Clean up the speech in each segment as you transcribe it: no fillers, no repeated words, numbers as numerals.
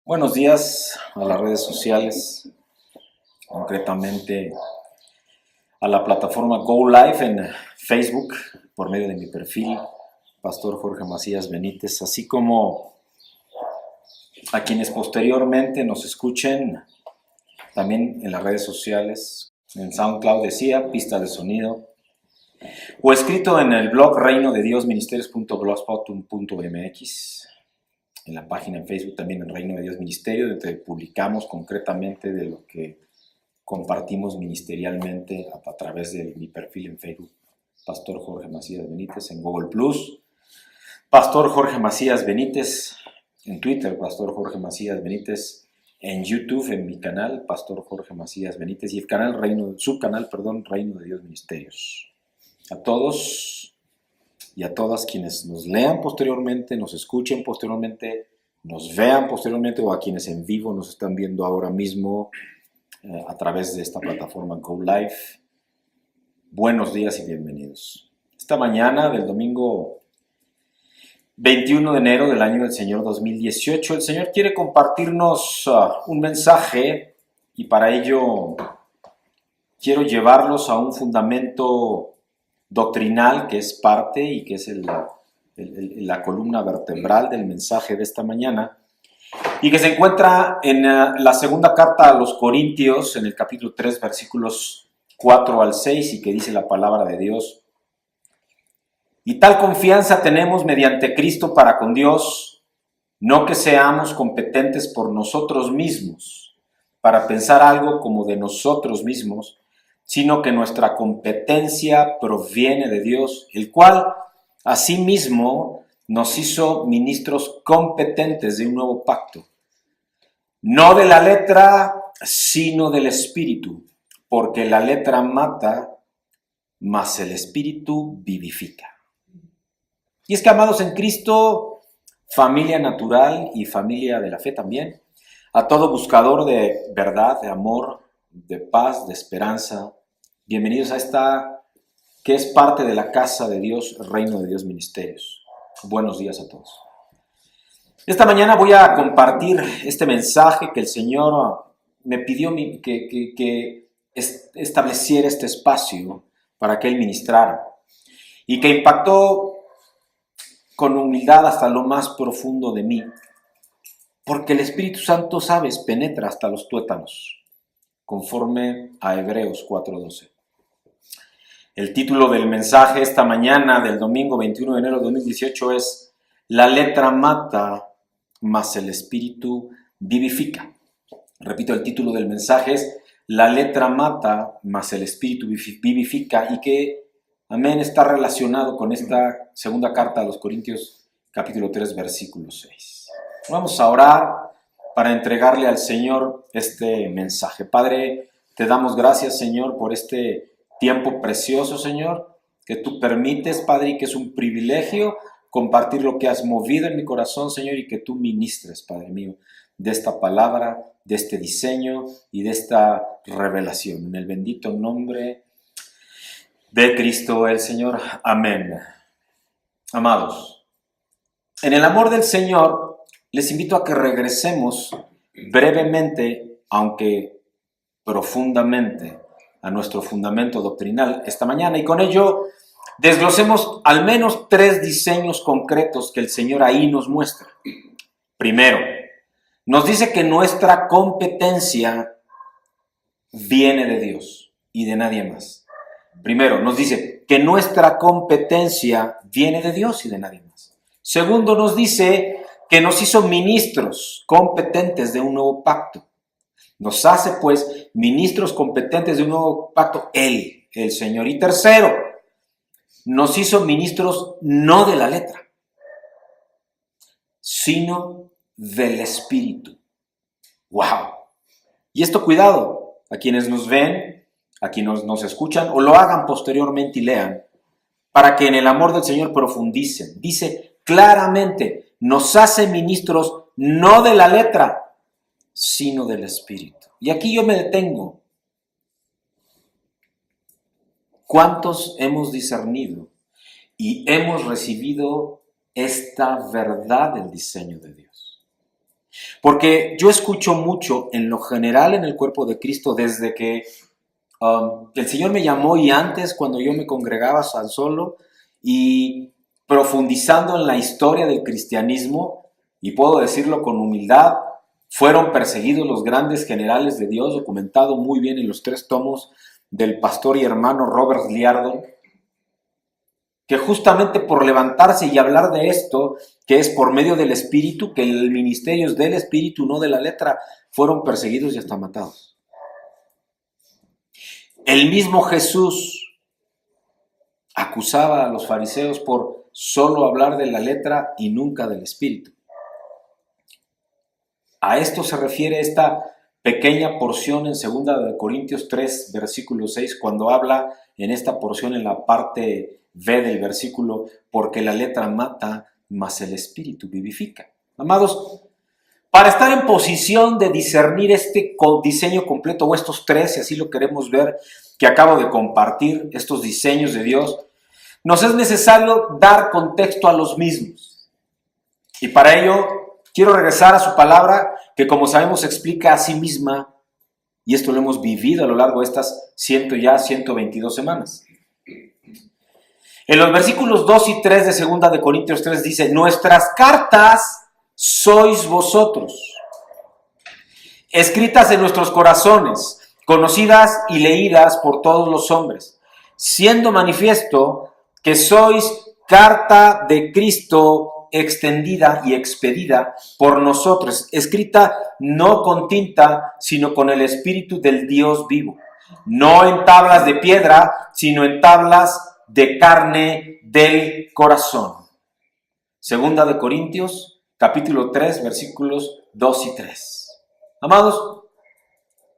Buenos días a las redes sociales, concretamente a la plataforma Go Live en Facebook por medio de mi perfil, Pastor Jorge Macías Benítez, así como a quienes posteriormente nos escuchen también en las redes sociales, en SoundCloud decía, pista de sonido, o escrito en el blog reinodediosministerios.blogspot.mx, en la página en Facebook también en Reino de Dios Ministerio, donde publicamos concretamente de lo que compartimos ministerialmente a través de mi perfil en Facebook, Pastor Jorge Macías Benítez, en Google Plus, Pastor Jorge Macías Benítez, en Twitter, Pastor Jorge Macías Benítez, en YouTube, en mi canal, Pastor Jorge Macías Benítez, y el canal subcanal, Reino de Dios Ministerios. A todos y a todas quienes nos lean posteriormente, nos escuchen posteriormente, nos vean posteriormente, o a quienes en vivo nos están viendo ahora mismo a través de esta plataforma Go Live. Buenos días y bienvenidos. Esta mañana del domingo 21 de enero del año del Señor 2018, el Señor quiere compartirnos un mensaje, y para ello quiero llevarlos a un fundamento doctrinal que es parte y que es la columna vertebral del mensaje de esta mañana, y que se encuentra en la segunda carta a los Corintios, en el capítulo 3, versículos 4 al 6, y que dice la palabra de Dios: y tal confianza tenemos mediante Cristo para con Dios, no que seamos competentes por nosotros mismos, para pensar algo como de nosotros mismos, sino que nuestra competencia proviene de Dios, el cual asimismo nos hizo ministros competentes de un nuevo pacto, no de la letra, sino del Espíritu, porque la letra mata, mas el Espíritu vivifica. Y es que, amados en Cristo, familia natural y familia de la fe también, a todo buscador de verdad, de amor, de paz, de esperanza, bienvenidos a esta que es parte de la casa de Dios, Reino de Dios Ministerios. Buenos días a todos. Esta mañana voy a compartir este mensaje que el Señor me pidió que estableciera este espacio para que Él ministrara, y que impactó con humildad hasta lo más profundo de mí, porque el Espíritu Santo, sabes, penetra hasta los tuétanos, conforme a Hebreos 4:12. El título del mensaje esta mañana del domingo 21 de enero de 2018 es: la letra mata, mas el Espíritu vivifica. Repito, el título del mensaje es: la letra mata, mas el Espíritu vivifica, y que, amén, está relacionado con esta segunda carta a los Corintios, capítulo 3, versículo 6. Vamos a orar para entregarle al Señor este mensaje. Padre, te damos gracias, Señor, por este tiempo precioso, Señor, que tú permites, Padre, y que es un privilegio compartir lo que has movido en mi corazón, Señor, y que tú ministres, Padre mío, de esta palabra, de este diseño y de esta revelación. En el bendito nombre de Cristo el Señor. Amén. Amados, en el amor del Señor, les invito a que regresemos brevemente, aunque profundamente, a nuestro fundamento doctrinal esta mañana, y con ello desglosemos al menos 3 diseños concretos que el Señor ahí nos muestra. Primero, nos dice que nuestra competencia viene de Dios y de nadie más. Primero, nos dice que nuestra competencia viene de Dios y de nadie más. Segundo, nos dice que nos hizo ministros competentes de un nuevo pacto. Nos hace, pues, ministros competentes de un nuevo pacto, Él, el Señor. Y tercero, nos hizo ministros no de la letra, sino del Espíritu. ¡Wow! Y esto, cuidado, a quienes nos ven, a quienes nos escuchan, o lo hagan posteriormente y lean, para que en el amor del Señor profundicen. Dice claramente, nos hace ministros no de la letra, sino del Espíritu. Y aquí yo me detengo. ¿Cuántos hemos discernido y hemos recibido esta verdad del diseño de Dios? Porque yo escucho mucho, en lo general, en el cuerpo de Cristo, desde que el Señor me llamó y antes, cuando yo me congregaba tan solo y profundizando en la historia del cristianismo, y puedo decirlo con humildad, fueron perseguidos los grandes generales de Dios, documentado muy bien en los 3 tomos del pastor y hermano Robert Liardon, que justamente por levantarse y hablar de esto, que es por medio del Espíritu, que el ministerio es del Espíritu, no de la letra, fueron perseguidos y hasta matados. El mismo Jesús acusaba a los fariseos por solo hablar de la letra y nunca del Espíritu. A esto se refiere esta pequeña porción en 2 Corintios 3, versículo 6, cuando habla en esta porción en la parte B del versículo, porque la letra mata, mas el Espíritu vivifica. Amados, para estar en posición de discernir este diseño completo, o estos 3, si así lo queremos ver, que acabo de compartir, estos diseños de Dios, nos es necesario dar contexto a los mismos. Y para ello, quiero regresar a su palabra, que como sabemos explica a sí misma, y esto lo hemos vivido a lo largo de estas 122 semanas. En los versículos 2 y 3 de 2 Corintios 3 dice, nuestras cartas sois vosotros, escritas en nuestros corazones, conocidas y leídas por todos los hombres, siendo manifiesto que sois carta de Cristo extendida y expedida por nosotros, escrita no con tinta, sino con el Espíritu del Dios vivo, no en tablas de piedra, sino en tablas de carne del corazón. 2 Corintios, capítulo 3, versículos 2 y 3. Amados,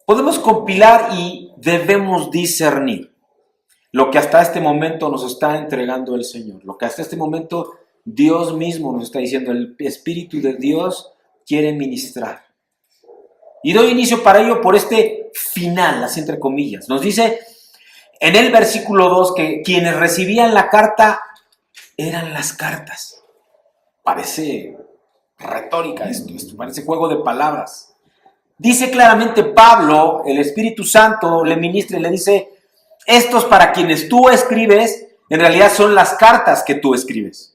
podemos compilar y debemos discernir lo que hasta este momento nos está entregando el Señor, lo que hasta este momento Dios mismo nos está diciendo, el Espíritu de Dios quiere ministrar. Y doy inicio para ello por este final, así entre comillas. Nos dice en el versículo 2 que quienes recibían la carta eran las cartas. Parece retórica esto parece juego de palabras. Dice claramente Pablo, el Espíritu Santo le ministra y le dice, estos para quienes tú escribes, en realidad son las cartas que tú escribes.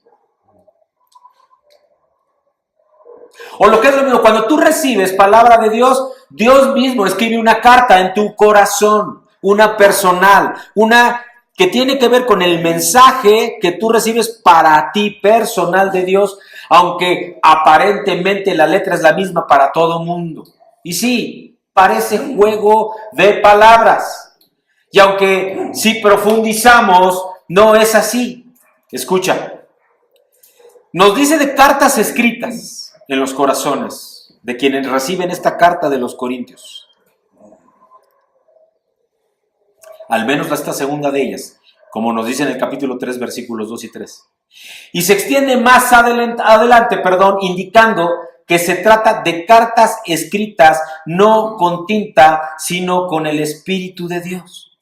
O lo que es lo mismo, cuando tú recibes palabra de Dios, Dios mismo escribe una carta en tu corazón, una personal, una que tiene que ver con el mensaje que tú recibes para ti personal de Dios, aunque aparentemente la letra es la misma para todo mundo. Y sí, parece juego de palabras. Y aunque si profundizamos, no es así. Escucha, nos dice de cartas escritas en los corazones de quienes reciben esta carta de los Corintios. Al menos esta segunda de ellas, como nos dice en el capítulo 3, versículos 2 y 3. Y se extiende más adelante, indicando que se trata de cartas escritas no con tinta, sino con el Espíritu de Dios.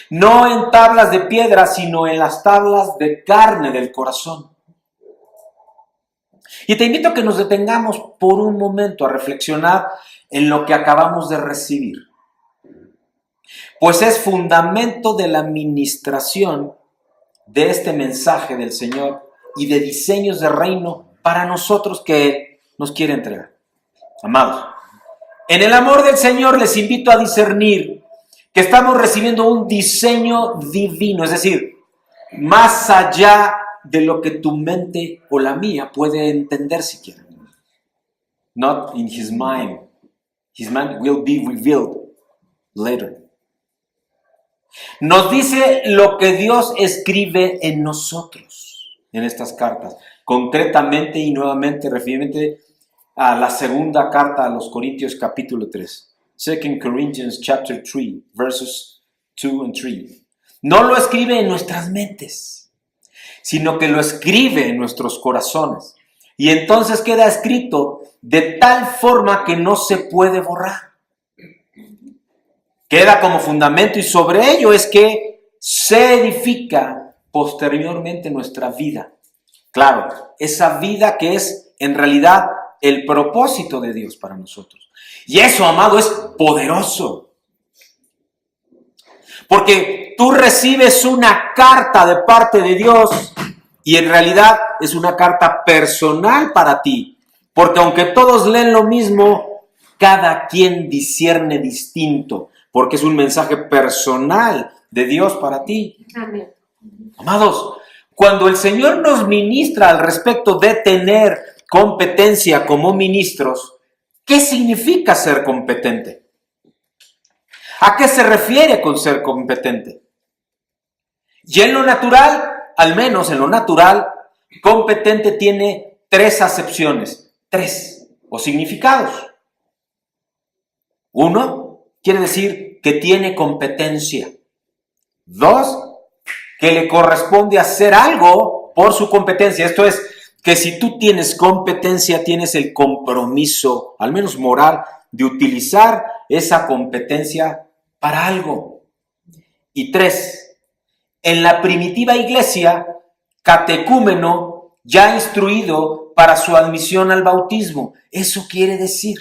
No en tablas de piedra, sino en las tablas de carne del corazón. Y te invito a que nos detengamos por un momento a reflexionar en lo que acabamos de recibir. Pues es fundamento de la administración de este mensaje del Señor y de diseños de reino para nosotros que Él nos quiere entregar. Amados, en el amor del Señor les invito a discernir que estamos recibiendo un diseño divino, es decir, más allá de lo que tu mente o la mía puede entender siquiera. Not in his mind. His mind will be revealed later. Nos dice lo que Dios escribe en nosotros, en estas cartas. Concretamente y nuevamente, referente a la segunda carta a los Corintios capítulo 3. 2 Corinthians chapter 3, verses 2 and 3. No lo escribe en nuestras mentes, sino que lo escribe en nuestros corazones. Y entonces queda escrito de tal forma que no se puede borrar. Queda como fundamento y sobre ello es que se edifica posteriormente nuestra vida. Claro, esa vida que es en realidad el propósito de Dios para nosotros. Y eso, amado, es poderoso. Porque tú recibes una carta de parte de Dios y en realidad es una carta personal para ti. Porque aunque todos leen lo mismo, cada quien discierne distinto. Porque es un mensaje personal de Dios para ti. Amén. Amados, cuando el Señor nos ministra al respecto de tener competencia como ministros, ¿qué significa ser competente? ¿A qué se refiere con ser competente? Y en lo natural, al menos en lo natural, competente tiene 3 acepciones, 3 o significados. 1, quiere decir que tiene competencia. 2, que le corresponde hacer algo por su competencia. Esto es, que si tú tienes competencia, tienes el compromiso, al menos moral, de utilizar esa competencia para algo. Y 3, en la primitiva iglesia, catecúmeno ya instruido para su admisión al bautismo. Eso quiere decir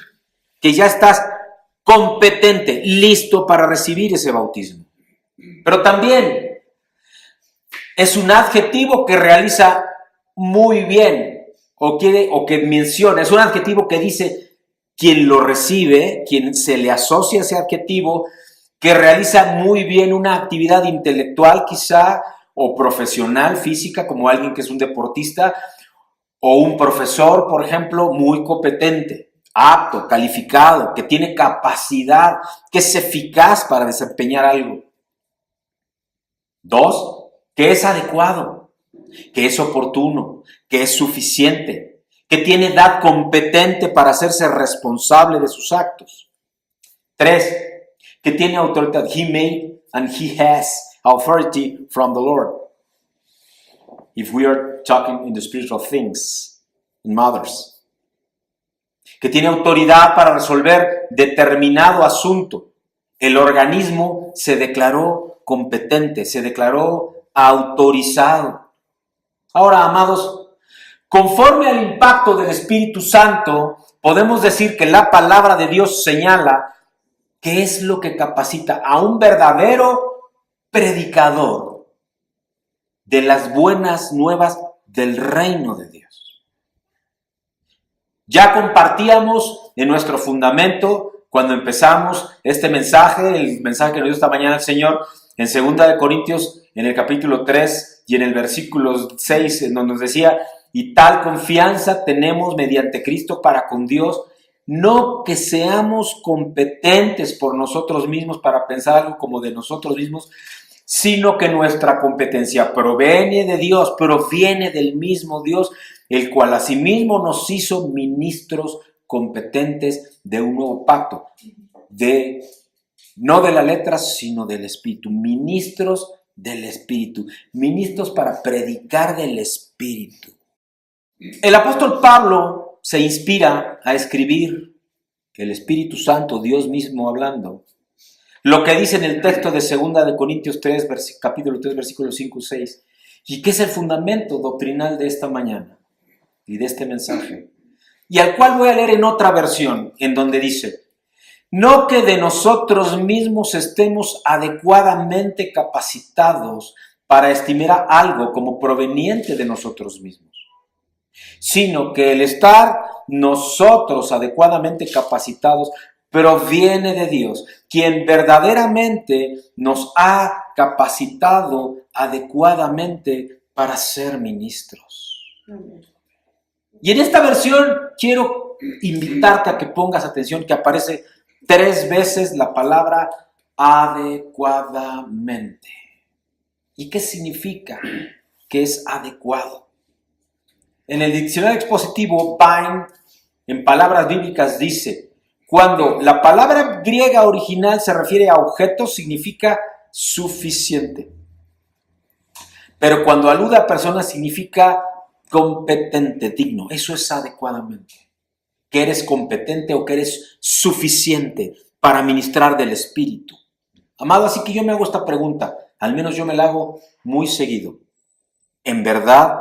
que ya estás competente, listo para recibir ese bautismo. Pero también es un adjetivo que realiza muy bien o que menciona, es un adjetivo que dice quien lo recibe, quien se le asocia a ese adjetivo, que realiza muy bien una actividad intelectual quizá o profesional, física, como alguien que es un deportista o un profesor, por ejemplo, muy competente, apto, calificado, que tiene capacidad, que es eficaz para desempeñar algo. 2, que es adecuado, que es oportuno, que es suficiente, que tiene edad competente para hacerse responsable de sus actos. 3, que tiene autoridad. He may and he has authority from the Lord. If we are talking in the spiritual things, in matters. Que tiene autoridad para resolver determinado asunto. El organismo se declaró competente, se declaró autorizado. Ahora, amados, conforme al impacto del Espíritu Santo, podemos decir que la palabra de Dios señala qué es lo que capacita a un verdadero predicador de las buenas nuevas del reino de Dios. Ya compartíamos en nuestro fundamento cuando empezamos este mensaje, el mensaje que nos dio esta mañana el Señor, en 2 Corintios, en el capítulo 3 y en el versículo 6, en donde nos decía, y tal confianza tenemos mediante Cristo para con Dios, no que seamos competentes por nosotros mismos para pensar algo como de nosotros mismos, sino que nuestra competencia proviene de Dios, proviene del mismo Dios, el cual asimismo nos hizo ministros competentes de un nuevo pacto, no de la letra, sino del Espíritu, ministros del Espíritu, ministros para predicar del Espíritu. El apóstol Pablo se inspira a escribir, el Espíritu Santo, Dios mismo hablando, lo que dice en el texto de 2 Corintios 3, capítulo 3, versículos 5 y 6, y que es el fundamento doctrinal de esta mañana y de este mensaje, y al cual voy a leer en otra versión, en donde dice, no que de nosotros mismos estemos adecuadamente capacitados para estimar algo como proveniente de nosotros mismos, sino que el estar nosotros adecuadamente capacitados proviene de Dios, quien verdaderamente nos ha capacitado adecuadamente para ser ministros. Y en esta versión quiero invitarte a que pongas atención que aparece 3 veces la palabra adecuadamente. ¿Y qué significa que es adecuado? En el diccionario expositivo, Vine, en palabras bíblicas, dice, cuando la palabra griega original se refiere a objetos, significa suficiente. Pero cuando alude a personas, significa competente, digno. Eso es adecuadamente. Que eres competente o que eres suficiente para ministrar del Espíritu. Amado, así que yo me hago esta pregunta, al menos yo me la hago muy seguido. ¿En verdad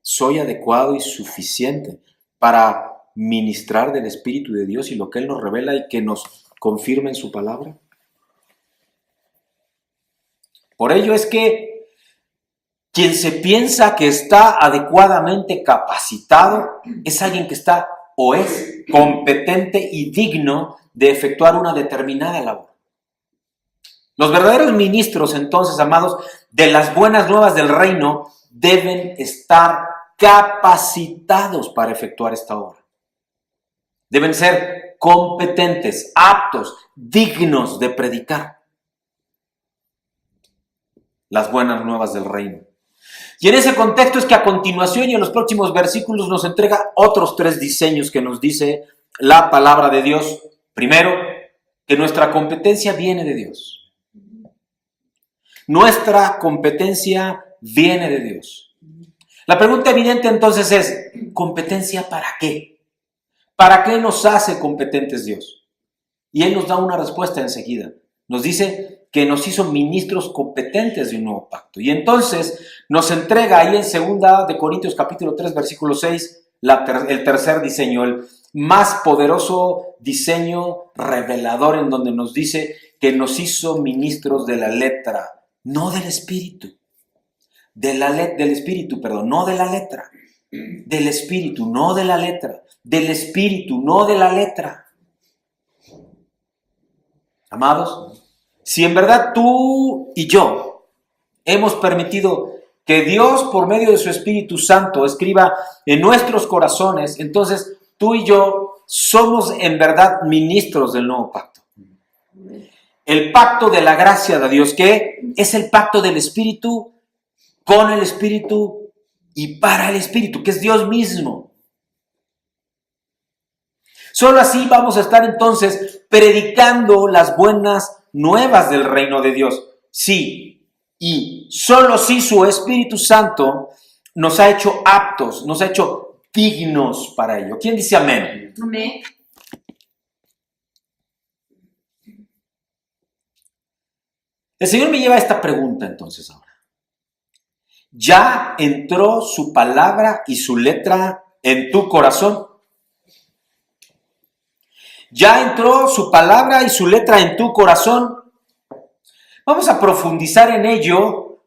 soy adecuado y suficiente para ministrar del Espíritu de Dios y lo que Él nos revela y que nos confirma en su palabra? Por ello es que quien se piensa que está adecuadamente capacitado es alguien que está o es competente y digno de efectuar una determinada labor. Los verdaderos ministros, entonces, amados, de las buenas nuevas del reino deben estar capacitados para efectuar esta obra. Deben ser competentes, aptos, dignos de predicar las buenas nuevas del reino. Y en ese contexto es que a continuación y en los próximos versículos nos entrega otros 3 diseños que nos dice la palabra de Dios. Primero, que nuestra competencia viene de Dios. Nuestra competencia viene de Dios. La pregunta evidente entonces es, ¿competencia para qué? ¿Para qué nos hace competentes Dios? Y Él nos da una respuesta enseguida. Nos dice que nos hizo ministros competentes de un nuevo pacto. Y entonces nos entrega ahí en 2 de Corintios capítulo 3, versículo 6, el tercer diseño, el más poderoso diseño revelador, en donde nos dice que nos hizo ministros de la letra, no del espíritu. Del espíritu, no de la letra. Del espíritu, no de la letra. Del espíritu, no de la letra. Amados, si en verdad tú y yo hemos permitido que Dios, por medio de su Espíritu Santo, escriba en nuestros corazones, entonces tú y yo somos en verdad ministros del nuevo pacto. El pacto de la gracia de Dios, que es el pacto del Espíritu, con el Espíritu y para el Espíritu, que es Dios mismo. Solo así vamos a estar entonces predicando las buenas nuevas del reino de Dios. Sí, y solo si su Espíritu Santo nos ha hecho aptos, nos ha hecho dignos para ello. ¿Quién dice amén? Amén. El Señor me lleva a esta pregunta entonces ahora. ¿Ya entró su palabra y su letra en tu corazón? ¿Ya entró su palabra y su letra en tu corazón? Vamos a profundizar en ello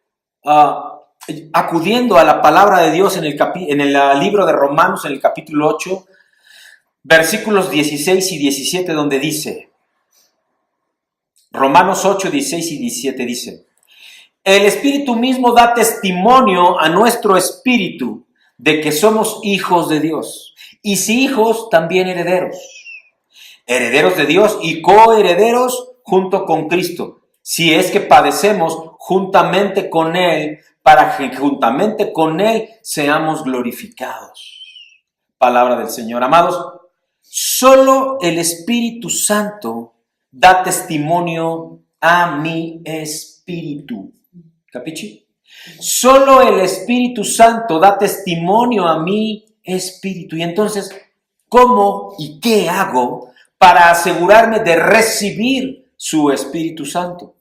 acudiendo a la palabra de Dios en el libro de Romanos, en el capítulo 8, versículos 16 y 17, donde dice, Romanos 8, 16 y 17 dice, el Espíritu mismo da testimonio a nuestro espíritu de que somos hijos de Dios, y si hijos, también herederos. Herederos de Dios y coherederos junto con Cristo, si es que padecemos juntamente con Él, para que juntamente con Él seamos glorificados. Palabra del Señor. Amados, solo el Espíritu Santo da testimonio a mi espíritu. ¿Capichi? Solo el Espíritu Santo da testimonio a mi espíritu. Y entonces, ¿cómo y qué hago para asegurarme de recibir su Espíritu Santo?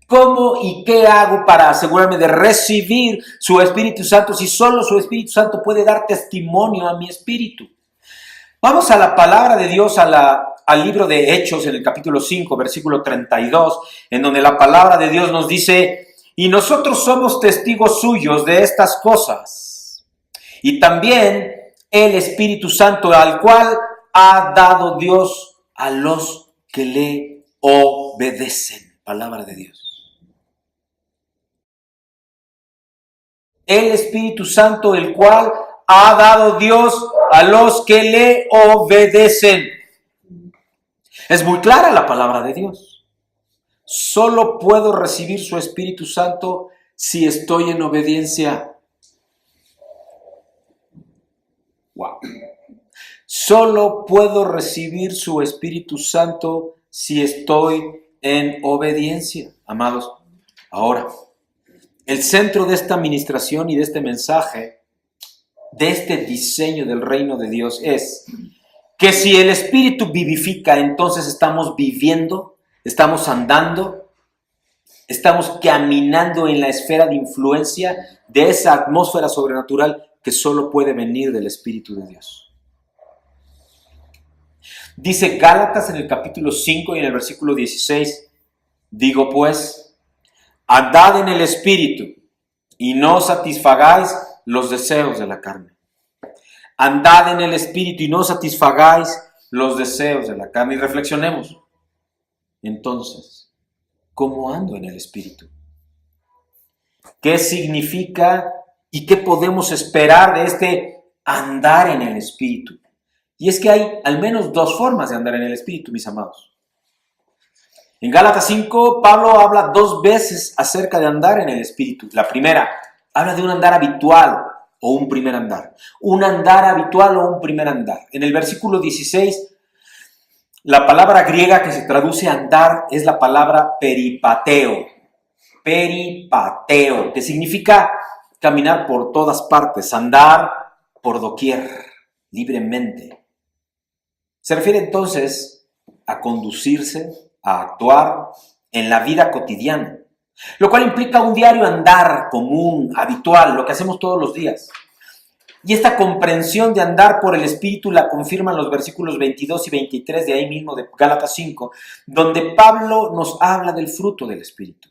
¿Cómo y qué hago para asegurarme de recibir su Espíritu Santo si solo su Espíritu Santo puede dar testimonio a mi espíritu? Vamos a la palabra de Dios, al libro de Hechos, en el capítulo 5, versículo 32, en donde la palabra de Dios nos dice, y nosotros somos testigos suyos de estas cosas, y también el Espíritu Santo, al cual ha dado Dios a los que le obedecen. Palabra de Dios. El Espíritu Santo, el cual ha dado Dios a los que le obedecen. Es muy clara la palabra de Dios. Solo puedo recibir su Espíritu Santo si estoy en obediencia. Wow. Solo puedo recibir su Espíritu Santo si estoy en obediencia. Amados, ahora, el centro de esta administración y de este mensaje, de este diseño del reino de Dios es que si el Espíritu vivifica, entonces estamos viviendo, estamos andando, estamos caminando en la esfera de influencia de esa atmósfera sobrenatural que solo puede venir del Espíritu de Dios. Dice Gálatas en el capítulo 5 y en el versículo 16, digo pues, andad en el Espíritu y no satisfagáis los deseos de la carne. Andad en el Espíritu y no satisfagáis los deseos de la carne. Y reflexionemos. Entonces, ¿cómo ando en el Espíritu? ¿Qué significa y qué podemos esperar de este andar en el Espíritu? Y es que hay al menos dos formas de andar en el Espíritu, mis amados. En Gálatas 5, Pablo habla 2 veces acerca de andar en el Espíritu. La primera, habla de un andar habitual o un primer andar. Un andar habitual o un primer andar. En el versículo 16, la palabra griega que se traduce andar es la palabra peripateo. Peripateo, que significa caminar por todas partes, andar por doquier, libremente. Se refiere entonces a conducirse, a actuar en la vida cotidiana, lo cual implica un diario andar común, habitual, lo que hacemos todos los días. Y esta comprensión de andar por el Espíritu la confirman los versículos 22 y 23 de ahí mismo de Gálatas 5, donde Pablo nos habla del fruto del Espíritu.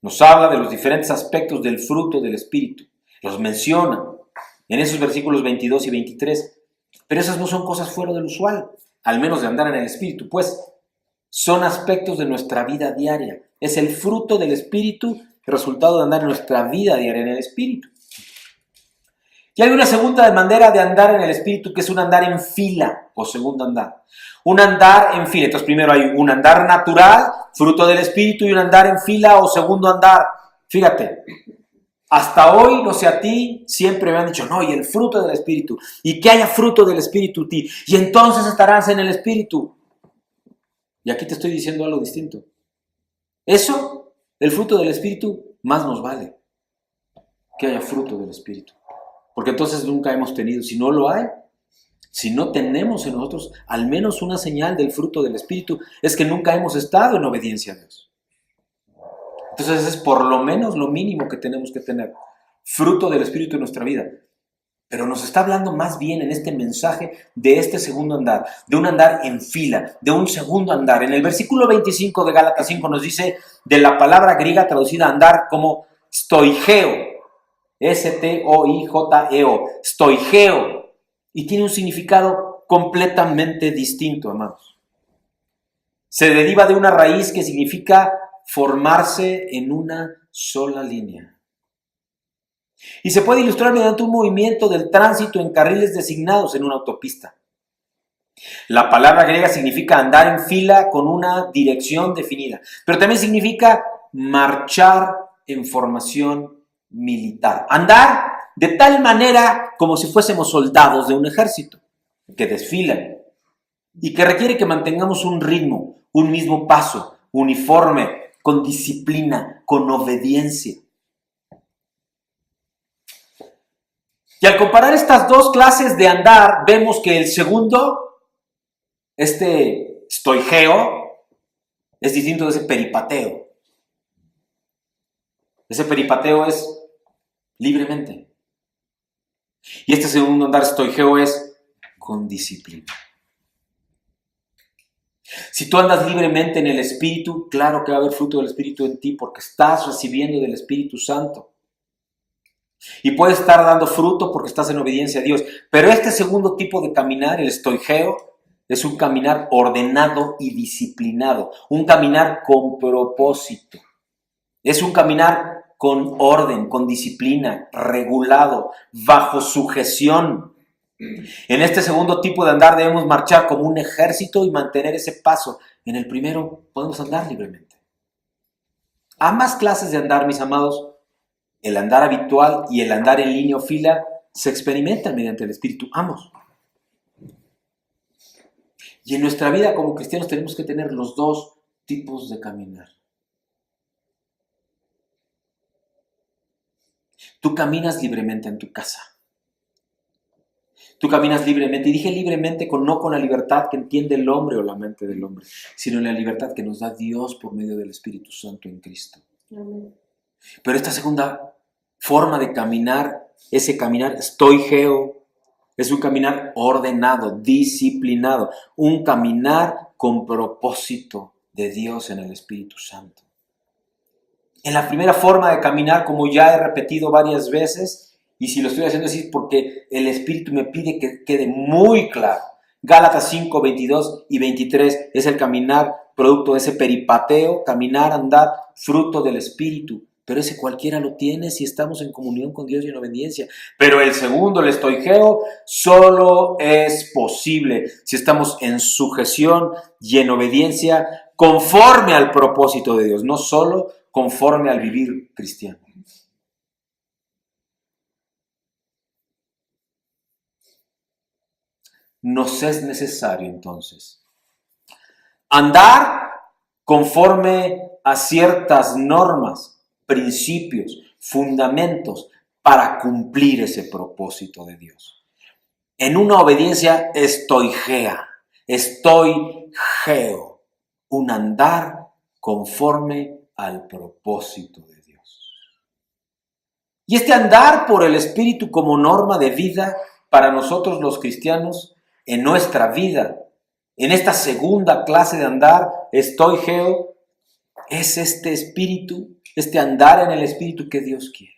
Nos habla de los diferentes aspectos del fruto del Espíritu. Los menciona en esos versículos 22 y 23. Pero esas no son cosas fuera del usual, al menos de andar en el Espíritu, pues son aspectos de nuestra vida diaria. Es el fruto del Espíritu, el resultado de andar en nuestra vida diaria en el Espíritu. Y hay una segunda manera de andar en el Espíritu, que es un andar en fila, o segundo andar. Un andar en fila. Entonces primero hay un andar natural, fruto del Espíritu, y un andar en fila o segundo andar. Fíjate, hasta hoy, no sé a ti, siempre me han dicho, no, y el fruto del Espíritu, y que haya fruto del Espíritu en ti, y entonces estarás en el Espíritu. Y aquí te estoy diciendo algo distinto. Eso, el fruto del Espíritu, más nos vale que haya fruto del Espíritu. Porque entonces nunca hemos tenido, si no lo hay, si no tenemos en nosotros al menos una señal del fruto del Espíritu, es que nunca hemos estado en obediencia a Dios. Entonces es por lo menos lo mínimo que tenemos que tener, fruto del Espíritu en nuestra vida. Pero nos está hablando más bien en este mensaje de este segundo andar, de un andar en fila, de un segundo andar. En el versículo 25 de Gálatas 5 nos dice de la palabra griega traducida andar como stoigeo, S-T-O-I-J-E-O, stoigeo, y tiene un significado completamente distinto, amados. Se deriva de una raíz que significa formarse en una sola línea. Y se puede ilustrar mediante un movimiento del tránsito en carriles designados en una autopista. La palabra griega significa andar en fila con una dirección definida, pero también significa marchar en formación militar. Andar de tal manera como si fuésemos soldados de un ejército que desfilan y que requiere que mantengamos un ritmo, un mismo paso, uniforme, con disciplina, con obediencia. Y al comparar estas dos clases de andar, vemos que el segundo, este stoigeo, es distinto de ese peripateo. Ese peripateo es libremente. Y este segundo andar stoigeo es con disciplina. Si tú andas libremente en el Espíritu, claro que va a haber fruto del Espíritu en ti porque estás recibiendo del Espíritu Santo. Y puedes estar dando fruto porque estás en obediencia a Dios. Pero este segundo tipo de caminar, el stoigeo, es un caminar ordenado y disciplinado. Un caminar con propósito. Es un caminar con orden, con disciplina, regulado, bajo sujeción. En este segundo tipo de andar debemos marchar como un ejército y mantener ese paso. En el primero podemos andar libremente. Ambas clases de andar, mis amados, el andar habitual y el andar en línea o fila, se experimentan mediante el Espíritu. Ambos. Y en nuestra vida como cristianos tenemos que tener los dos tipos de caminar. Tú caminas libremente en tu casa. Tú caminas libremente, y dije libremente no con la libertad que entiende el hombre o la mente del hombre, sino en la libertad que nos da Dios por medio del Espíritu Santo en Cristo. Amén. Pero esta segunda forma de caminar, ese caminar stoigeo, Es un caminar ordenado, disciplinado, un caminar con propósito de Dios en el Espíritu Santo. En la primera forma de caminar, como ya he repetido varias veces, y si lo estoy haciendo así es porque el Espíritu me pide que quede muy claro. Gálatas 5, 22 y 23 es el caminar producto de ese peripateo, caminar, andar, fruto del Espíritu. Pero ese cualquiera lo tiene si estamos en comunión con Dios y en obediencia. Pero el segundo, el estoigeo, solo es posible si estamos en sujeción y en obediencia conforme al propósito de Dios, no solo conforme al vivir cristiano. Nos es necesario entonces andar conforme a ciertas normas, principios, fundamentos para cumplir ese propósito de Dios. En una obediencia estoigea, un andar conforme al propósito de Dios. Y este andar por el Espíritu como norma de vida para nosotros los cristianos en nuestra vida, en esta segunda clase de andar, estoigeo, es este espíritu, este andar en el Espíritu que Dios quiere.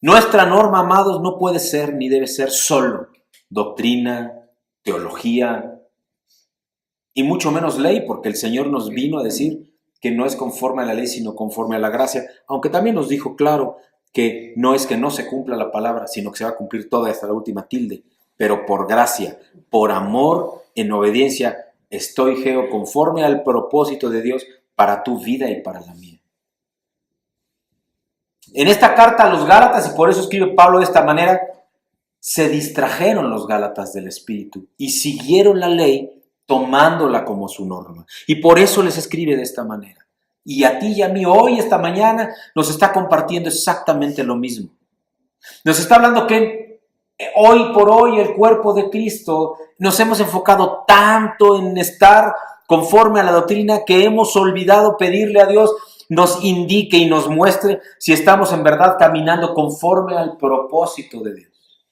Nuestra norma, amados, no puede ser ni debe ser solo doctrina, teología y mucho menos ley, porque el Señor nos vino a decir que no es conforme a la ley, sino conforme a la gracia, aunque también nos dijo claro que no es que no se cumpla la palabra, sino que se va a cumplir toda hasta la última tilde, pero por gracia, por amor, en obediencia, estoigeo conforme al propósito de Dios para tu vida y para la mía. En esta carta a los Gálatas, y por eso escribe Pablo de esta manera, se distrajeron los Gálatas del Espíritu y siguieron la ley tomándola como su norma. Y por eso les escribe de esta manera. Y a ti y a mí hoy, esta mañana, nos está compartiendo exactamente lo mismo. Nos está hablando que hoy por hoy el cuerpo de Cristo nos hemos enfocado tanto en estar conforme a la doctrina que hemos olvidado pedirle a Dios nos indique y nos muestre si estamos en verdad caminando conforme al propósito de Dios,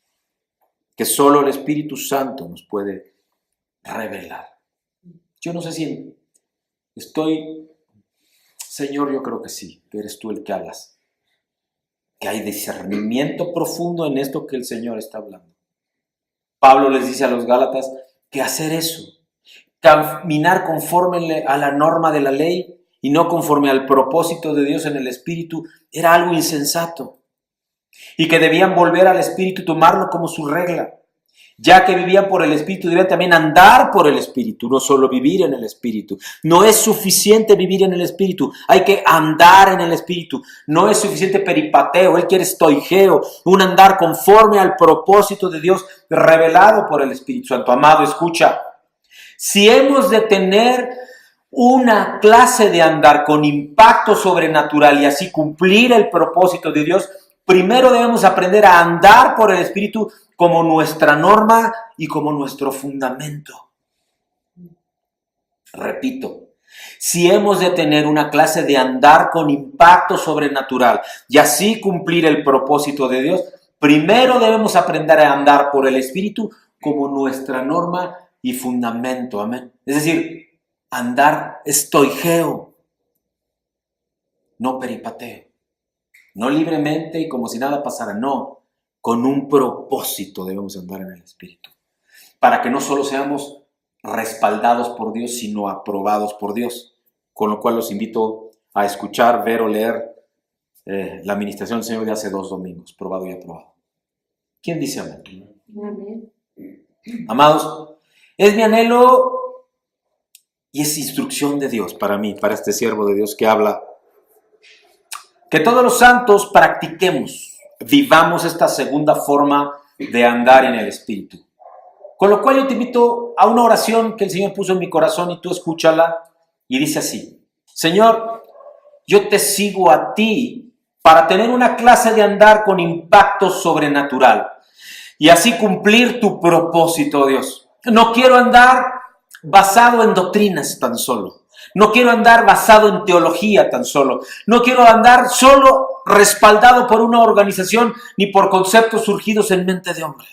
que solo el Espíritu Santo nos puede revelar. Yo no sé si Señor, yo creo que sí, que eres tú el que hablas, que hay discernimiento profundo en esto que el Señor está hablando. Pablo les dice a los Gálatas que hacer eso, caminar conforme a la norma de la ley y no conforme al propósito de Dios en el Espíritu, era algo insensato. Y que debían volver al Espíritu y tomarlo como su regla. Ya que vivían por el Espíritu, debían también andar por el Espíritu, no solo vivir en el Espíritu. No es suficiente vivir en el Espíritu, hay que andar en el Espíritu. No es suficiente peripateo, Él quiere estoigeo, un andar conforme al propósito de Dios revelado por el Espíritu Santo. Amado, escucha, si hemos de tener una clase de andar con impacto sobrenatural y así cumplir el propósito de Dios, primero debemos aprender a andar por el Espíritu como nuestra norma y como nuestro fundamento. Repito, si hemos de tener una clase de andar con impacto sobrenatural y así cumplir el propósito de Dios, primero debemos aprender a andar por el Espíritu como nuestra norma y fundamento. Amén. Es decir, andar estoigeo, no peripateo, no libremente y como si nada pasara, no, con un propósito debemos andar en el Espíritu, para que no solo seamos respaldados por Dios, sino aprobados por Dios, con lo cual los invito a escuchar, ver o leer la administración del Señor de hace 2 domingos, probado y aprobado. ¿Quién dice amén? Amén. Amados, es mi anhelo y es instrucción de Dios para mí, para este siervo de Dios que habla, que todos los santos practiquemos, vivamos esta segunda forma de andar en el Espíritu. Con lo cual yo te invito a una oración que el Señor puso en mi corazón y tú escúchala y dice así: Señor, yo te sigo a ti para tener una clase de andar con impacto sobrenatural y así cumplir tu propósito, Dios. No quiero andar basado en doctrinas tan solo. No quiero andar basado en teología tan solo. No quiero andar solo respaldado por una organización ni por conceptos surgidos en mente de hombre.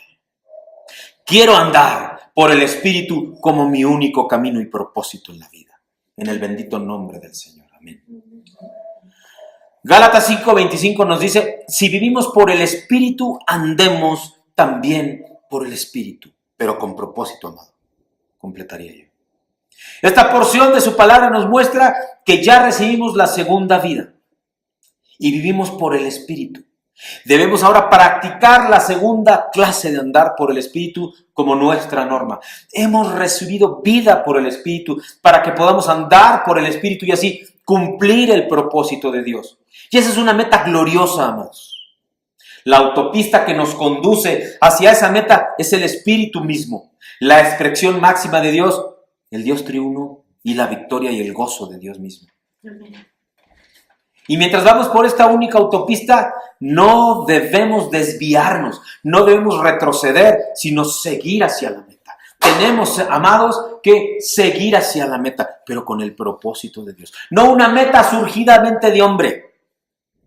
Quiero andar por el Espíritu como mi único camino y propósito en la vida. En el bendito nombre del Señor. Amén. Gálatas 5:25 nos dice, si vivimos por el Espíritu, andemos también por el Espíritu, pero con propósito, amado. Completaría yo. Esta porción de su palabra nos muestra que ya recibimos la segunda vida y vivimos por el Espíritu. Debemos ahora practicar la segunda clase de andar por el Espíritu como nuestra norma. Hemos recibido vida por el Espíritu para que podamos andar por el Espíritu y así cumplir el propósito de Dios. Y esa es una meta gloriosa, amados. La autopista que nos conduce hacia esa meta es el Espíritu mismo, la expresión máxima de Dios, el Dios triuno y la victoria y el gozo de Dios mismo. Amén. Y mientras vamos por esta única autopista, no debemos desviarnos, no debemos retroceder, sino seguir hacia la meta. Tenemos, amados, que seguir hacia la meta, pero con el propósito de Dios. No una meta surgidamente de hombre.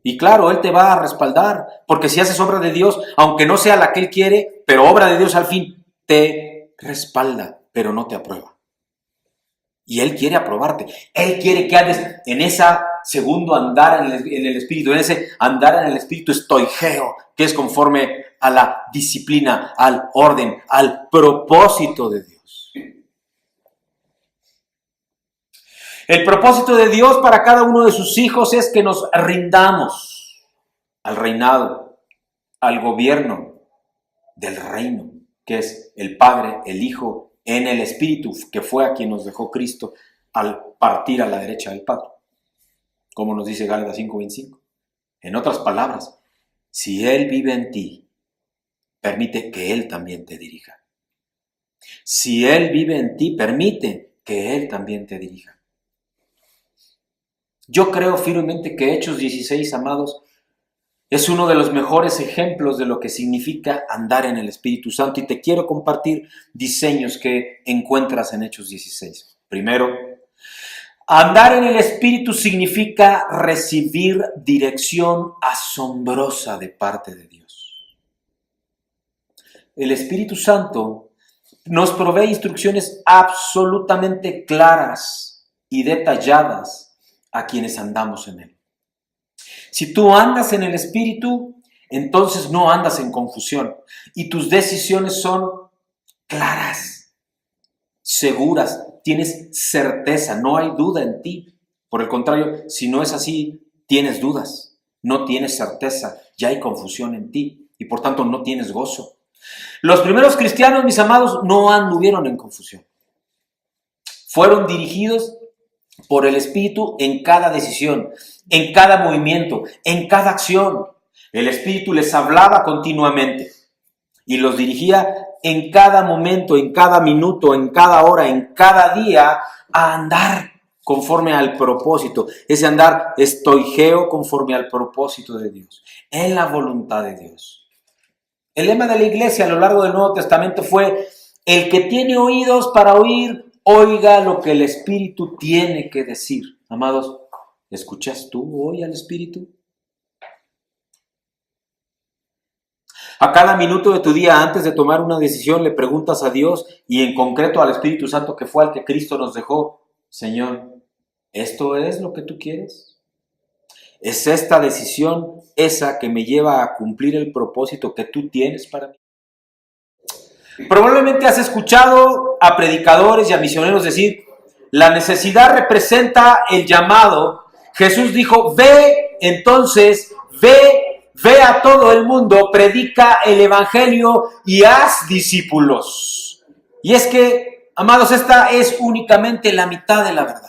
Y claro, Él te va a respaldar, porque si haces obra de Dios, aunque no sea la que Él quiere, pero obra de Dios al fin, te respalda, pero no te aprueba. Y Él quiere aprobarte. Él quiere que andes en esa segundo andar en el Espíritu, en ese andar en el Espíritu estoigeo, que es conforme a la disciplina, al orden, al propósito de Dios. El propósito de Dios para cada uno de sus hijos es que nos rindamos al reinado, al gobierno del reino, que es el Padre, el Hijo, en el Espíritu, que fue a quien nos dejó Cristo al partir a la derecha del Padre, como nos dice Gálatas 5:25. En otras palabras, si Él vive en ti, permite que Él también te dirija. Si Él vive en ti, permite que Él también te dirija. Yo creo firmemente que Hechos 16, amados, es uno de los mejores ejemplos de lo que significa andar en el Espíritu Santo y te quiero compartir diseños que encuentras en Hechos 16. Primero, andar en el Espíritu significa recibir dirección asombrosa de parte de Dios. El Espíritu Santo nos provee instrucciones absolutamente claras y detalladas a quienes andamos en Él. Si tú andas en el Espíritu, entonces no andas en confusión y tus decisiones son claras, seguras, tienes certeza, no hay duda en ti. Por el contrario, si no es así, tienes dudas, no tienes certeza, ya hay confusión en ti y por tanto no tienes gozo. Los primeros cristianos, mis amados, no anduvieron en confusión. Fueron dirigidos por el Espíritu en cada decisión, en cada movimiento, en cada acción. El Espíritu les hablaba continuamente y los dirigía en cada momento, en cada minuto, en cada hora, en cada día a andar conforme al propósito. Ese andar estoigeo conforme al propósito de Dios, en la voluntad de Dios. El lema de la iglesia a lo largo del Nuevo Testamento fue: el que tiene oídos para oír, oiga lo que el Espíritu tiene que decir. Amados, ¿escuchas tú hoy al Espíritu? A cada minuto de tu día, antes de tomar una decisión, le preguntas a Dios y en concreto al Espíritu Santo, que fue al que Cristo nos dejó: Señor, ¿esto es lo que tú quieres? ¿Es esta decisión esa que me lleva a cumplir el propósito que tú tienes para mí? Probablemente has escuchado a predicadores y a misioneros decir: la necesidad representa el llamado. Jesús dijo: ve, entonces, ve a todo el mundo, predica el evangelio y haz discípulos. Y es que, amados, esta es únicamente la mitad de la verdad.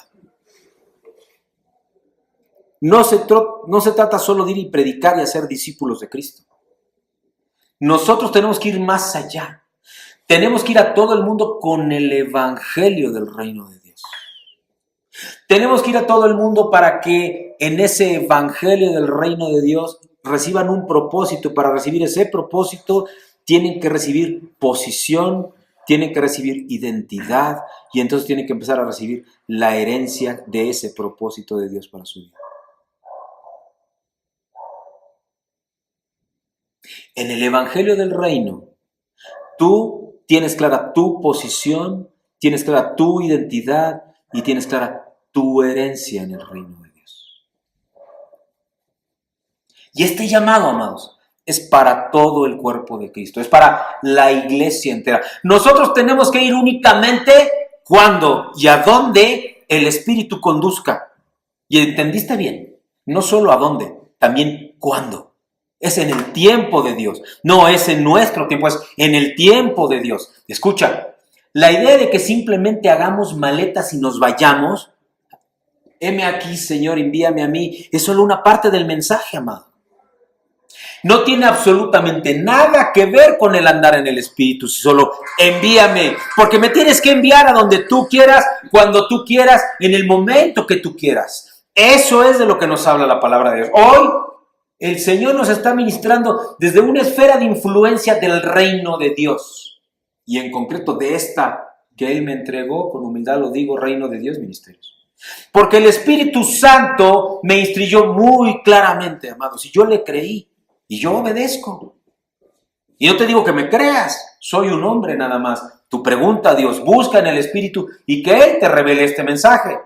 No se trata solo de ir y predicar y hacer discípulos de Cristo. Nosotros tenemos que ir más allá. Tenemos que ir a todo el mundo con el evangelio del reino de Dios. Tenemos que ir a todo el mundo para que en ese evangelio del reino de Dios reciban un propósito. Para recibir ese propósito tienen que recibir posición, tienen que recibir identidad y entonces tienen que empezar a recibir la herencia de ese propósito de Dios para su vida. En el Evangelio del Reino, tú tienes clara tu posición, tienes clara tu identidad y tienes clara tu herencia en el reino de Dios. Y este llamado, amados, es para todo el cuerpo de Cristo, es para la iglesia entera. Nosotros tenemos que ir únicamente cuando y a dónde el Espíritu conduzca. ¿Y entendiste bien? No solo a dónde, también cuándo. Es en el tiempo de Dios. No es en nuestro tiempo, es en el tiempo de Dios. Escucha, la idea de que simplemente hagamos maletas y nos vayamos, heme aquí, Señor, envíame a mí, es solo una parte del mensaje, amado. No tiene absolutamente nada que ver con el andar en el Espíritu, solo envíame, porque me tienes que enviar a donde tú quieras, cuando tú quieras, en el momento que tú quieras. Eso es de lo que nos habla la palabra de Dios. Hoy, el Señor nos está ministrando desde una esfera de influencia del reino de Dios. Y en concreto de esta que Él me entregó, con humildad lo digo, reino de Dios, ministerios. Porque el Espíritu Santo me instruyó muy claramente, amados, y yo le creí, y yo obedezco. Y no te digo que me creas, soy un hombre nada más. Tu pregunta a Dios, busca en el Espíritu y que Él te revele este mensaje.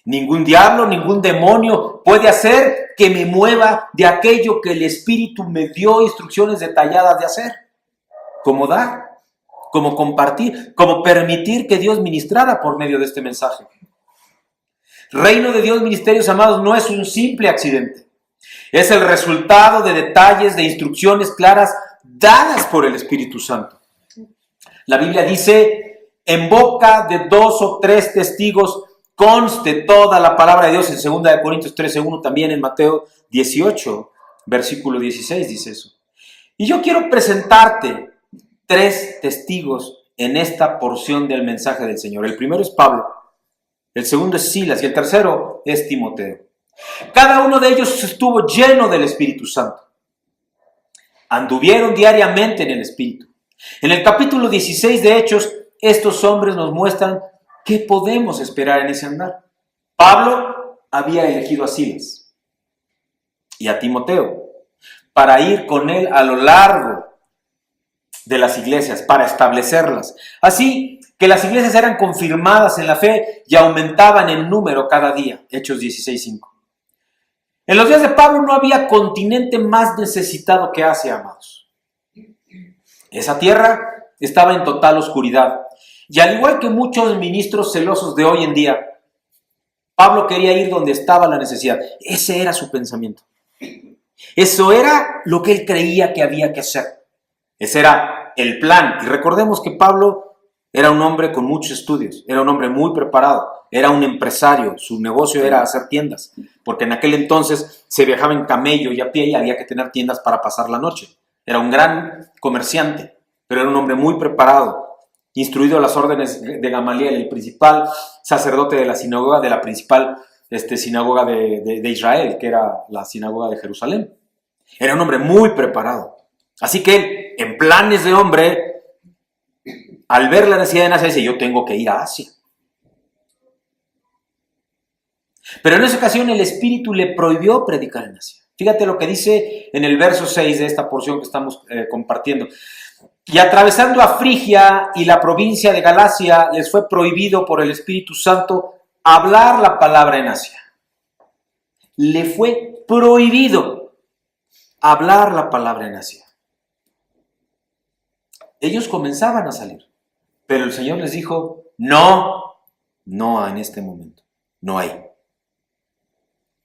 Ningún diablo, ningún demonio puede hacer que me mueva de aquello que el Espíritu me dio instrucciones detalladas de hacer. Como dar, como compartir, como permitir que Dios ministrara por medio de este mensaje. Reino de Dios, ministerios amados, no es un simple accidente. Es el resultado de detalles, de instrucciones claras dadas por el Espíritu Santo. La Biblia dice, en boca de 2 o 3 testigos conste toda la palabra de Dios. En 2 Corintios 13:1, también en Mateo 18, versículo 16 dice eso. Y yo quiero presentarte 3 testigos en esta porción del mensaje del Señor. El primero es Pablo, el segundo es Silas y el tercero es Timoteo. Cada uno de ellos estuvo lleno del Espíritu Santo. Anduvieron diariamente en el Espíritu. En el capítulo 16 de Hechos, estos hombres nos muestran qué podemos esperar en ese andar. Pablo había elegido a Silas y a Timoteo para ir con él a lo largo de las iglesias, para establecerlas. Así que las iglesias eran confirmadas en la fe y aumentaban en número cada día. Hechos 16:5. En los días de Pablo no había continente más necesitado que Asia, amados. Esa tierra estaba en total oscuridad. Y al igual que muchos ministros celosos de hoy en día, Pablo quería ir donde estaba la necesidad. Ese era su pensamiento. Eso era lo que él creía que había que hacer. Ese era el plan. Y recordemos que Pablo era un hombre con muchos estudios, era un hombre muy preparado, era un empresario, su negocio era hacer tiendas, porque en aquel entonces se viajaba en camello y a pie y había que tener tiendas para pasar la noche. Era un gran comerciante, pero era un hombre muy preparado, instruido a las órdenes de Gamaliel, el principal sacerdote de la sinagoga, de la principal sinagoga de Israel, que era la sinagoga de Jerusalén. Era un hombre muy preparado. Así que él, en planes de hombre, al ver la necesidad en Asia, dice, yo tengo que ir a Asia. Pero en esa ocasión el Espíritu le prohibió predicar en Asia. Fíjate lo que dice en el verso 6 de esta porción que estamos compartiendo. Y atravesando a Frigia y la provincia de Galacia, les fue prohibido por el Espíritu Santo hablar la palabra en Asia. Le fue prohibido hablar la palabra en Asia. Ellos comenzaban a salir, pero el Señor les dijo, no en este momento, no hay.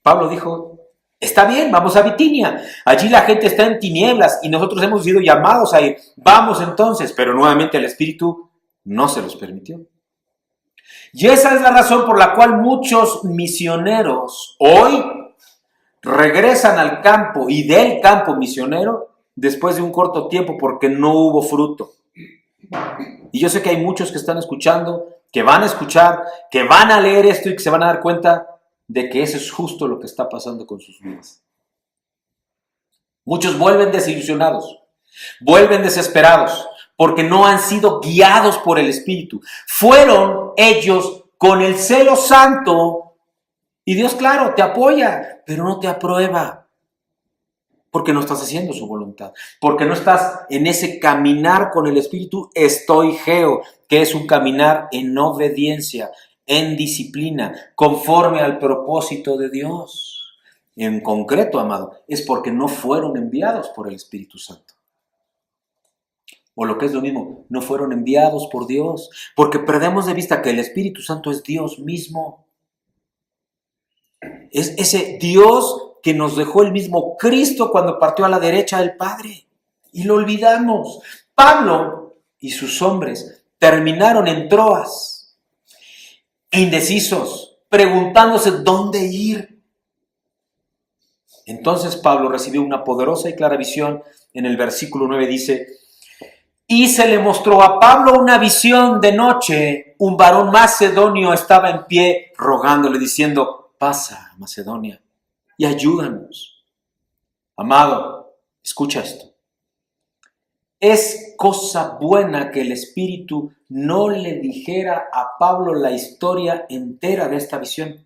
Pablo dijo, está bien, vamos a Bitinia, allí la gente está en tinieblas y nosotros hemos sido llamados a ir, vamos entonces, pero nuevamente el Espíritu no se los permitió. Y esa es la razón por la cual muchos misioneros hoy regresan al campo y del campo misionero después de un corto tiempo porque no hubo fruto. Y yo sé que hay muchos que están escuchando, que van a escuchar, que van a leer esto y que se van a dar cuenta de que eso es justo lo que está pasando con sus vidas. Muchos vuelven desilusionados, vuelven desesperados, porque no han sido guiados por el Espíritu. Fueron ellos con el celo santo y Dios, claro, te apoya, pero no te aprueba. Porque no estás haciendo su voluntad. Porque no estás en ese caminar con el Espíritu estoigeo, que es un caminar en obediencia, en disciplina, conforme al propósito de Dios. En concreto, amado, es porque no fueron enviados por el Espíritu Santo. O lo que es lo mismo, no fueron enviados por Dios, porque perdemos de vista que el Espíritu Santo es Dios mismo. Es ese Dios que nos dejó el mismo Cristo cuando partió a la derecha del Padre. Y lo olvidamos. Pablo y sus hombres terminaron en Troas, indecisos, preguntándose dónde ir. Entonces Pablo recibió una poderosa y clara visión. En el versículo 9 dice: y se le mostró a Pablo una visión de noche. Un varón macedonio estaba en pie rogándole, diciendo: pasa, Macedonia, y ayúdanos. Amado, escucha esto. Es cosa buena que el Espíritu no le dijera a Pablo la historia entera de esta visión.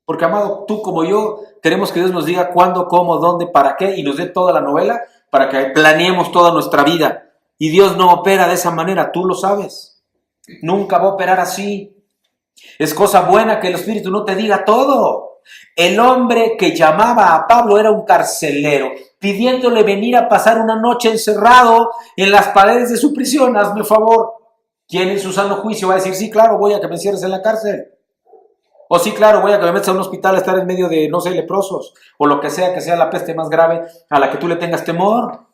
Porque, amado, tú como yo queremos que Dios nos diga cuándo, cómo, dónde, para qué, y nos dé toda la novela para que planeemos toda nuestra vida. Y Dios no opera de esa manera, tú lo sabes. Nunca va a operar así. Es cosa buena que el Espíritu no te diga todo. El hombre que llamaba a Pablo era un carcelero, pidiéndole venir a pasar una noche encerrado en las paredes de su prisión. Hazme favor. ¿Quién en su sano juicio va a decir: sí, claro, voy a que me encierres en la cárcel? O sí, claro, voy a que me metas a un hospital a estar en medio de, no sé, leprosos, o lo que sea la peste más grave a la que tú le tengas temor.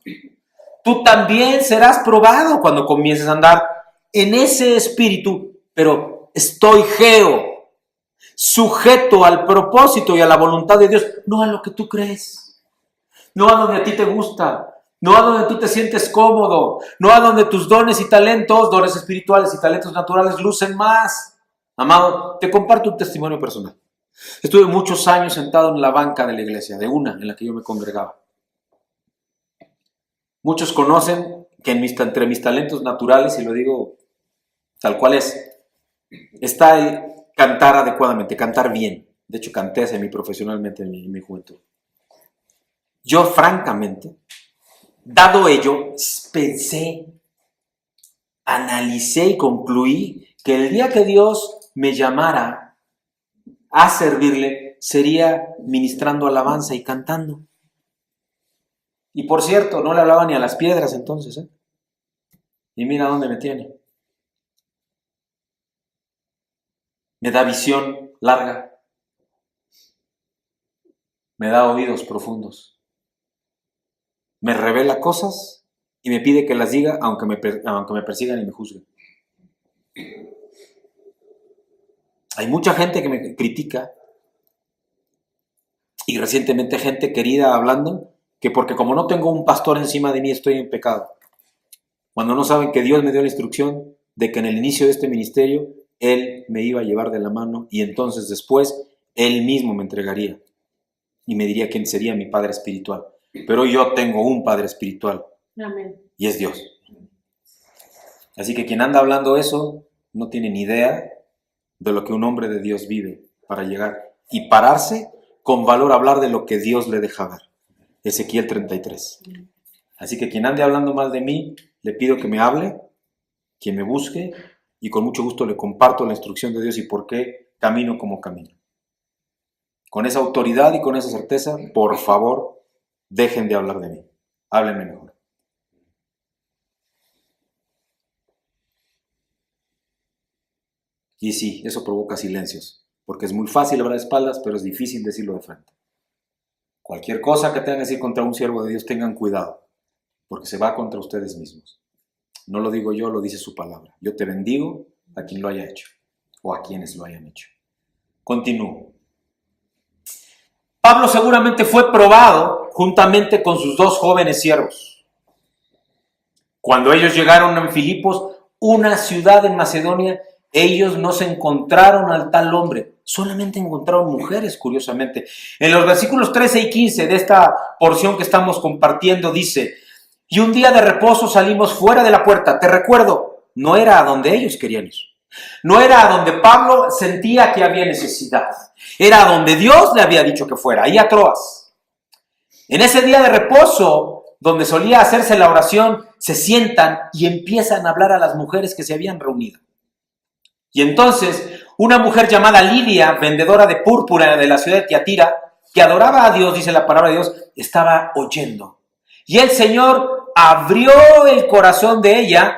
Tú también serás probado cuando comiences a andar en ese espíritu, pero estoigeo, sujeto al propósito y a la voluntad de Dios, no a lo que tú crees, no a donde a ti te gusta, no a donde tú te sientes cómodo, no a donde tus dones y talentos, dones espirituales y talentos naturales lucen más. Amado, te comparto un testimonio personal. Estuve muchos años sentado en la banca de la iglesia, de una en la que yo me congregaba. Muchos conocen que entre mis talentos naturales, y lo digo tal cual es, está el cantar adecuadamente, cantar bien. De hecho, canté semiprofesionalmente en mi juventud. Yo, francamente, dado ello, pensé, analicé y concluí que el día que Dios me llamara a servirle, sería ministrando alabanza y cantando. Y por cierto, no le hablaba ni a las piedras entonces, ¿eh? Y mira dónde me tiene. Me da visión larga. Me da oídos profundos. Me revela cosas y me pide que las diga aunque me persigan y me juzguen. Hay mucha gente que me critica, y recientemente gente querida hablando que porque como no tengo un pastor encima de mí estoy en pecado. Cuando no saben que Dios me dio la instrucción de que en el inicio de este ministerio Él me iba a llevar de la mano y entonces después Él mismo me entregaría y me diría quién sería mi Padre espiritual. Pero yo tengo un Padre espiritual. Amén. Y es Dios. Así que quien anda hablando eso no tiene ni idea de lo que un hombre de Dios vive para llegar y pararse con valor a hablar de lo que Dios le deja ver. Ezequiel 33. Así que quien ande hablando mal de mí, le pido que me hable, que me busque, y con mucho gusto le comparto la instrucción de Dios y por qué camino como camino. Con esa autoridad y con esa certeza, por favor, dejen de hablar de mí. Háblenme mejor. Y sí, eso provoca silencios, porque es muy fácil hablar de espaldas, pero es difícil decirlo de frente. Cualquier cosa que tengan que decir contra un siervo de Dios, tengan cuidado, porque se va contra ustedes mismos. No lo digo yo, lo dice su palabra. Yo te bendigo a quien lo haya hecho, o a quienes lo hayan hecho. Continúo. Pablo seguramente fue probado juntamente con sus dos jóvenes siervos. Cuando ellos llegaron a Filipos, una ciudad en Macedonia, ellos no se encontraron al tal hombre, solamente encontraron mujeres, curiosamente. En los versículos 13 y 15 de esta porción que estamos compartiendo dice: y un día de reposo salimos fuera de la puerta. Te recuerdo, no era a donde ellos querían ir. No era a donde Pablo sentía que había necesidad. Era a donde Dios le había dicho que fuera, ahí a Troas. En ese día de reposo, donde solía hacerse la oración, se sientan y empiezan a hablar a las mujeres que se habían reunido. Y entonces, una mujer llamada Lidia, vendedora de púrpura de la ciudad de Tiatira, que adoraba a Dios, dice la palabra de Dios, estaba oyendo. Y el Señor abrió el corazón de ella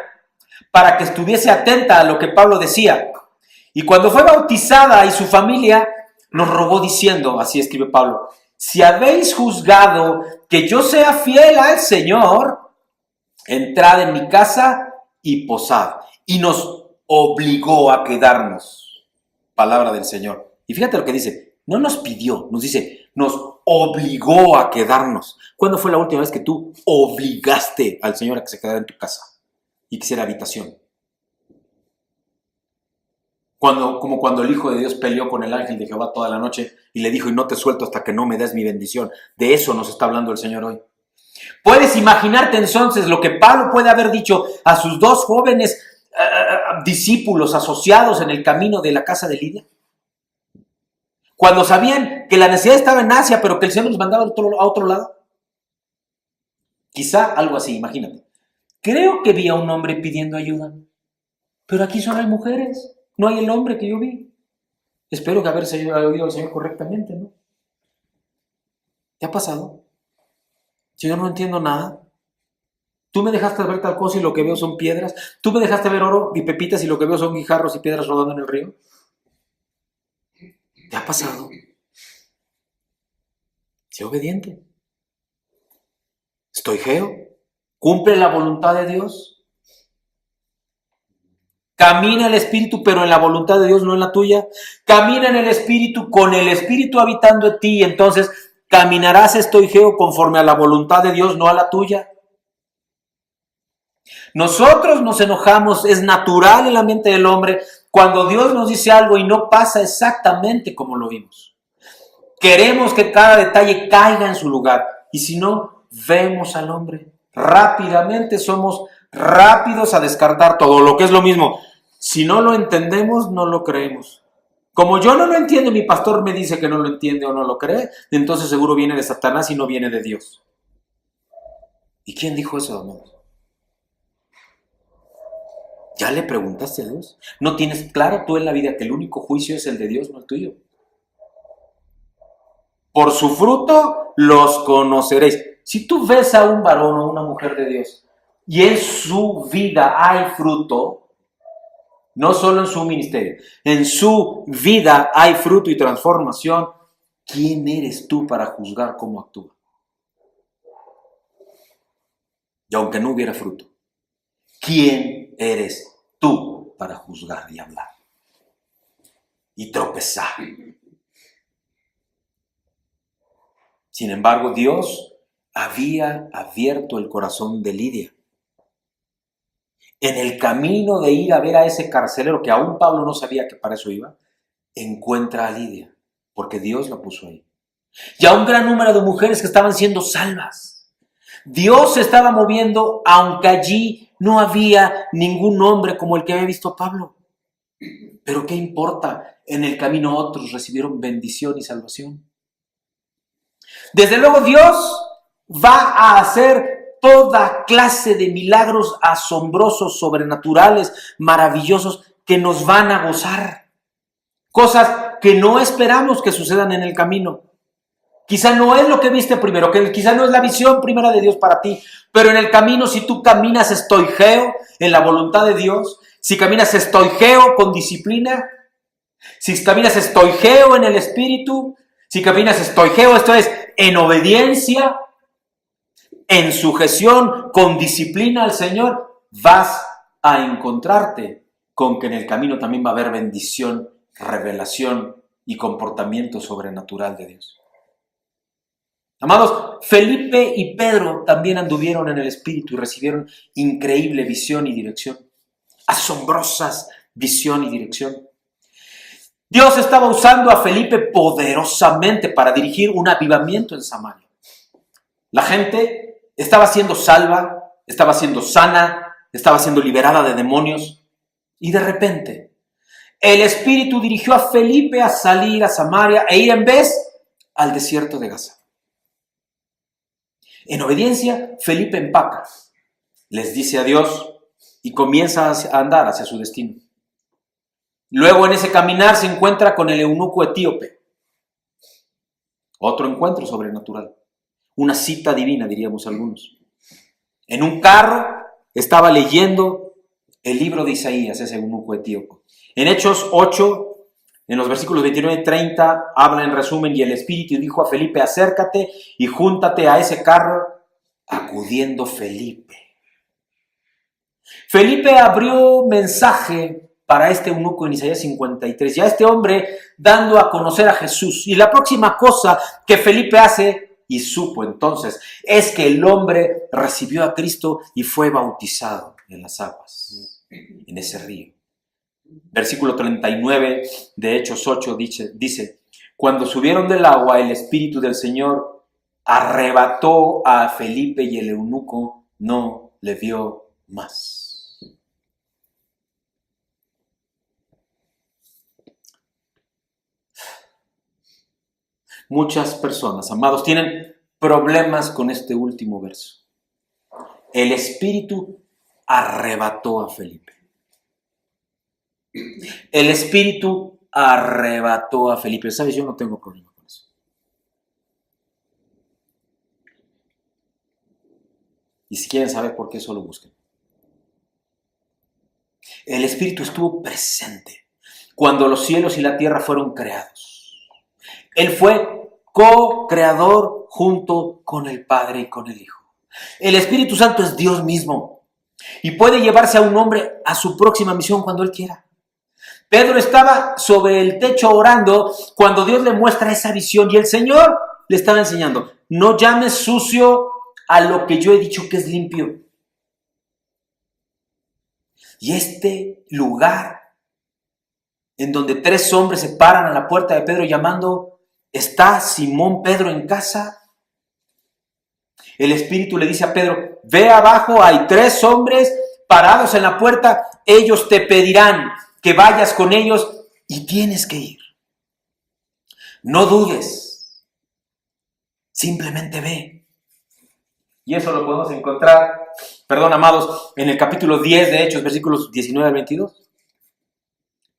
para que estuviese atenta a lo que Pablo decía. Y cuando fue bautizada y su familia, nos rogó diciendo, así escribe Pablo, si habéis juzgado que yo sea fiel al Señor, entrad en mi casa y posad. Y nos obligó a quedarnos. Palabra del Señor. Y fíjate lo que dice, no nos pidió, nos dice, nos obligó a quedarnos. ¿Cuándo fue la última vez que tú obligaste al Señor a que se quedara en tu casa y que hiciera habitación? Como cuando el Hijo de Dios peleó con el ángel de Jehová toda la noche y le dijo, y no te suelto hasta que no me des mi bendición. De eso nos está hablando el Señor hoy. ¿Puedes imaginarte entonces lo que Pablo puede haber dicho a sus dos jóvenes discípulos asociados en el camino de la casa de Lidia? Cuando sabían que la necesidad estaba en Asia, pero que el Señor los mandaba a otro lado. Quizá algo así, imagínate. Creo que vi a un hombre pidiendo ayuda, pero aquí solo hay mujeres. No hay el hombre que yo vi. Espero que haberse oído al Señor correctamente, ¿no? ¿Te ha pasado? Si yo no entiendo nada. Tú me dejaste ver tal cosa y lo que veo son piedras. Tú me dejaste ver oro y pepitas y lo que veo son guijarros y piedras rodando en el río. ¿Te ha pasado? Sé obediente. Estoy geo. Cumple la voluntad de Dios. Camina el Espíritu, pero en la voluntad de Dios, no en la tuya. Camina en el Espíritu, con el Espíritu habitando en ti, y entonces caminarás estoigeo conforme a la voluntad de Dios, no a la tuya. Nosotros nos enojamos, es natural en la mente del hombre, cuando Dios nos dice algo y no pasa exactamente como lo vimos. Queremos que cada detalle caiga en su lugar, y si no, vemos al hombre. Rápidamente somos rápidos a descartar todo, lo que es lo mismo. Si no lo entendemos, no lo creemos. Como yo no lo entiendo, mi pastor me dice que no lo entiende o no lo cree, entonces seguro viene de Satanás y no viene de Dios. ¿Y quién dijo eso, hermanos? ¿Ya le preguntaste a Dios? ¿No tienes claro tú en la vida que el único juicio es el de Dios, no el tuyo? Por su fruto los conoceréis. Si tú ves a un varón o una mujer de Dios y en su vida hay fruto, no solo en su ministerio, en su vida hay fruto y transformación, ¿quién eres tú para juzgar cómo actúa? Y aunque no hubiera fruto, ¿quién eres tú para juzgar y hablar? Y tropezar. Sin embargo, Dios había abierto el corazón de Lidia. En el camino de ir a ver a ese carcelero, que aún Pablo no sabía que para eso iba, encuentra a Lidia, porque Dios la puso ahí. Y a un gran número de mujeres que estaban siendo salvas. Dios se estaba moviendo, aunque allí no había ningún hombre como el que había visto a Pablo. Pero ¿qué importa? En el camino otros recibieron bendición y salvación. Desde luego Dios va a hacer toda clase de milagros asombrosos, sobrenaturales, maravillosos, que nos van a gozar. Cosas que no esperamos que sucedan en el camino. Quizá no es lo que viste primero, que quizá no es la visión primera de Dios para ti, pero en el camino, si tú caminas estoigeo en la voluntad de Dios, si caminas estoigeo con disciplina, si caminas estoigeo en el Espíritu, si caminas estoigeo, esto es, en obediencia, en sujeción, con disciplina al Señor, vas a encontrarte con que en el camino también va a haber bendición, revelación y comportamiento sobrenatural de Dios. Amados, Felipe y Pedro también anduvieron en el Espíritu y recibieron increíble visión y dirección. Asombrosas visión y dirección. Dios estaba usando a Felipe poderosamente para dirigir un avivamiento en Samaria. La gente estaba siendo salva, estaba siendo sana, estaba siendo liberada de demonios. Y de repente, el Espíritu dirigió a Felipe a salir a Samaria e ir en vez al desierto de Gaza. En obediencia, Felipe empaca, les dice adiós y comienza a andar hacia su destino. Luego en ese caminar se encuentra con el eunuco etíope. Otro encuentro sobrenatural. Una cita divina, diríamos algunos. En un carro estaba leyendo el libro de Isaías, ese eunuco etíope. En Hechos 8, en los versículos 29 y 30, habla en resumen: y el Espíritu dijo a Felipe, acércate y júntate a ese carro, acudiendo Felipe. Felipe abrió mensaje para este eunuco en Isaías 53, y a este hombre dando a conocer a Jesús. Y la próxima cosa que Felipe hace, y supo entonces, es que el hombre recibió a Cristo y fue bautizado en las aguas, en ese río. Versículo 39 de Hechos 8 dice: cuando subieron del agua, el Espíritu del Señor arrebató a Felipe y el eunuco no le vio más. Muchas personas, amados, tienen problemas con este último verso. El Espíritu arrebató a Felipe. El Espíritu arrebató a Felipe. ¿Sabes? Yo no tengo problema con eso. Y si quieren saber por qué, solo busquen. El Espíritu estuvo presente cuando los cielos y la tierra fueron creados. Él fue co-creador junto con el Padre y con el Hijo. El Espíritu Santo es Dios mismo y puede llevarse a un hombre a su próxima misión cuando Él quiera. Pedro estaba sobre el techo orando cuando Dios le muestra esa visión y el Señor le estaba enseñando: no llames sucio a lo que yo he dicho que es limpio. Y este lugar en donde 3 hombres se paran a la puerta de Pedro llamando: ¿está Simón Pedro en casa? El Espíritu le dice a Pedro: ve abajo, hay 3 hombres parados en la puerta, ellos te pedirán que vayas con ellos y tienes que ir. No dudes, simplemente ve. Y eso lo podemos encontrar, amados, en el capítulo 10 de Hechos, versículos 19 al 22.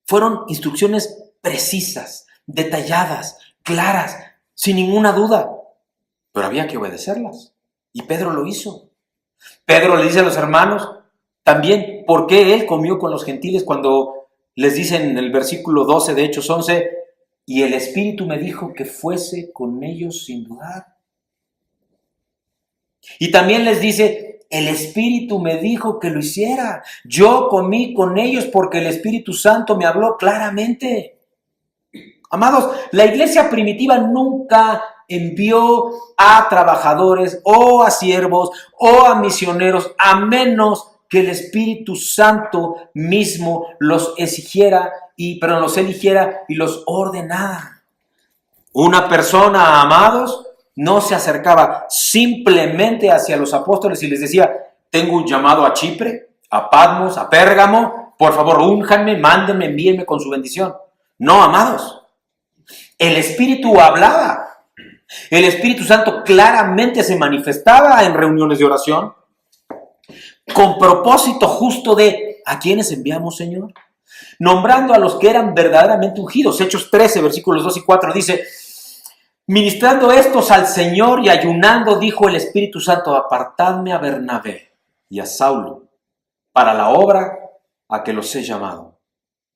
Fueron instrucciones precisas, detalladas, claras, sin ninguna duda, pero había que obedecerlas, y Pedro lo hizo. Pedro le dice a los hermanos también por qué él comió con los gentiles cuando les dice en el versículo 12 de Hechos 11: y el Espíritu me dijo que fuese con ellos sin dudar. Y también les dice: el Espíritu me dijo que lo hiciera. Yo comí con ellos porque el Espíritu Santo me habló claramente. Amados, la iglesia primitiva nunca envió a trabajadores o a siervos o a misioneros a menos que el Espíritu Santo mismo los eligiera y los ordenara. Una persona, amados, no se acercaba simplemente hacia los apóstoles y les decía: tengo un llamado a Chipre, a Patmos, a Pérgamo, por favor, únjanme, mándenme, envíenme con su bendición. No, amados. El Espíritu hablaba. El Espíritu Santo claramente se manifestaba en reuniones de oración con propósito justo de: ¿a quiénes enviamos, Señor? Nombrando a los que eran verdaderamente ungidos. Hechos 13, versículos 2 y 4 dice: ministrando estos al Señor y ayunando, dijo el Espíritu Santo: apartadme a Bernabé y a Saulo para la obra a que los he llamado.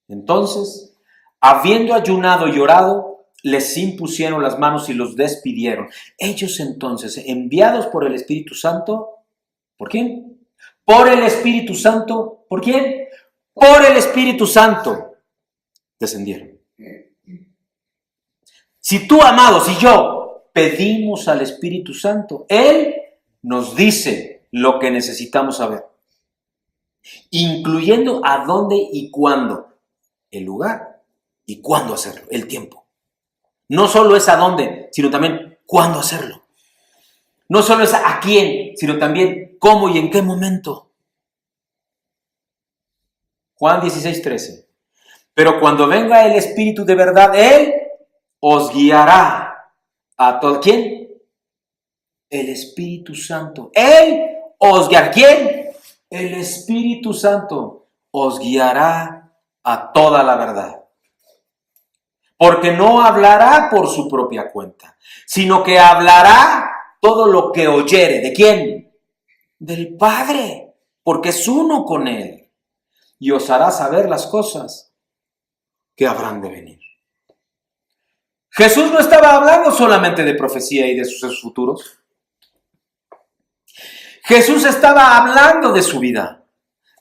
Entonces, habiendo ayunado y orado, les impusieron las manos y los despidieron. Ellos entonces, enviados por el Espíritu Santo, ¿por quién? Por el Espíritu Santo, ¿por quién? Por el Espíritu Santo, descendieron. Si tú, amados, y yo pedimos al Espíritu Santo, Él nos dice lo que necesitamos saber, incluyendo a dónde y cuándo, el lugar y cuándo hacerlo, el tiempo. No solo es a dónde, sino también cuándo hacerlo. No solo es a quién, sino también cómo y en qué momento. Juan 16:13. Pero cuando venga el Espíritu de verdad, Él os guiará a todo. ¿Quién? el Espíritu Santo. Él os guiará. ¿Quién? El Espíritu Santo os guiará a toda la verdad. Porque no hablará por su propia cuenta, sino que hablará todo lo que oyere. ¿De quién? Del Padre, porque es uno con Él. Y os hará saber las cosas que habrán de venir. Jesús no estaba hablando solamente de profecía y de sucesos futuros. Jesús estaba hablando de su vida.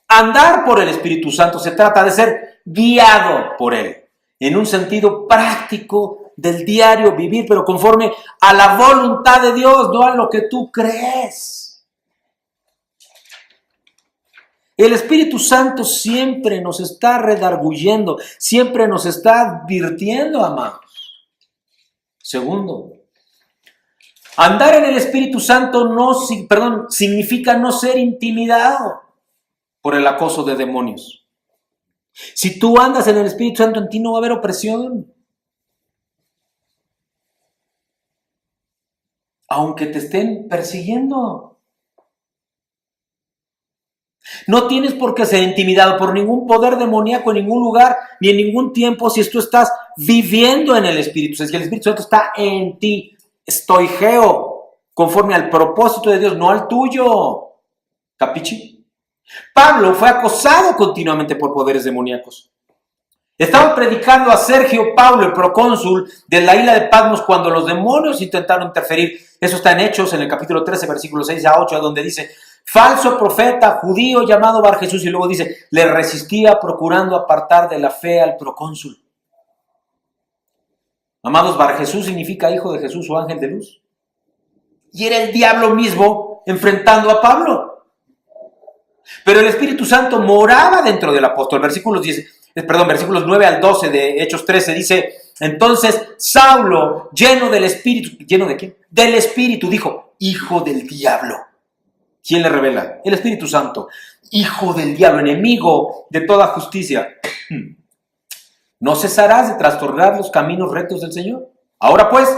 Andar por el Espíritu Santo se trata de ser guiado por Él, en un sentido práctico del diario vivir, pero conforme a la voluntad de Dios, no a lo que tú crees. El Espíritu Santo siempre nos está redarguyendo, siempre nos está advirtiendo, amados. Segundo, andar en el Espíritu Santo significa no ser intimidado por el acoso de demonios. Si tú andas en el Espíritu Santo, en ti no va a haber opresión. Aunque te estén persiguiendo. No tienes por qué ser intimidado por ningún poder demoníaco en ningún lugar, ni en ningún tiempo, si tú estás viviendo en el Espíritu. Es que el Espíritu Santo está en ti. Estoigeo, conforme al propósito de Dios, no al tuyo. ¿Capichi? Pablo fue acosado continuamente por poderes demoníacos. Estaba predicando a Sergio Paulo, el procónsul de la isla de Patmos, cuando los demonios intentaron interferir. Eso está en Hechos, en el capítulo 13, versículos 6 a 8, donde dice: falso profeta judío llamado Bar Jesús, y luego dice: le resistía procurando apartar de la fe al procónsul. Amados, Bar Jesús significa hijo de Jesús o ángel de luz. Y era el diablo mismo enfrentando a Pablo. Pero el Espíritu Santo moraba dentro del apóstol. Versículos 9 al 12 de Hechos 13 dice: entonces Saulo, lleno del Espíritu, ¿lleno de qué? Del Espíritu, dijo: hijo del diablo. ¿Quién le revela? El Espíritu Santo. Hijo del diablo, enemigo de toda justicia. ¿No cesarás de trastornar los caminos rectos del Señor? Ahora pues,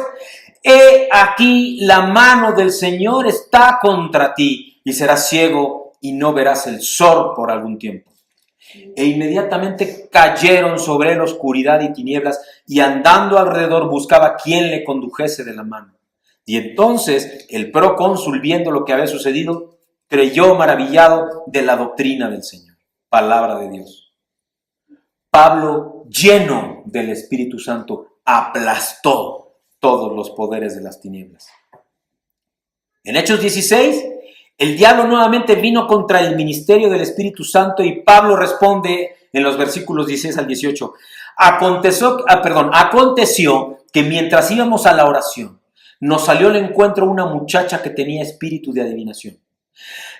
he aquí la mano del Señor está contra ti, y serás ciego y no verás el sol por algún tiempo. E inmediatamente cayeron sobre él oscuridad y tinieblas, y andando alrededor buscaba quien le condujese de la mano. Y entonces el procónsul, viendo lo que había sucedido, creyó maravillado de la doctrina del Señor. Palabra de Dios. Pablo, lleno del Espíritu Santo, aplastó todos los poderes de las tinieblas. En Hechos 16, el diablo nuevamente vino contra el ministerio del Espíritu Santo, y Pablo responde en los versículos 16 al 18. Aconteció que mientras íbamos a la oración, nos salió al encuentro una muchacha que tenía espíritu de adivinación,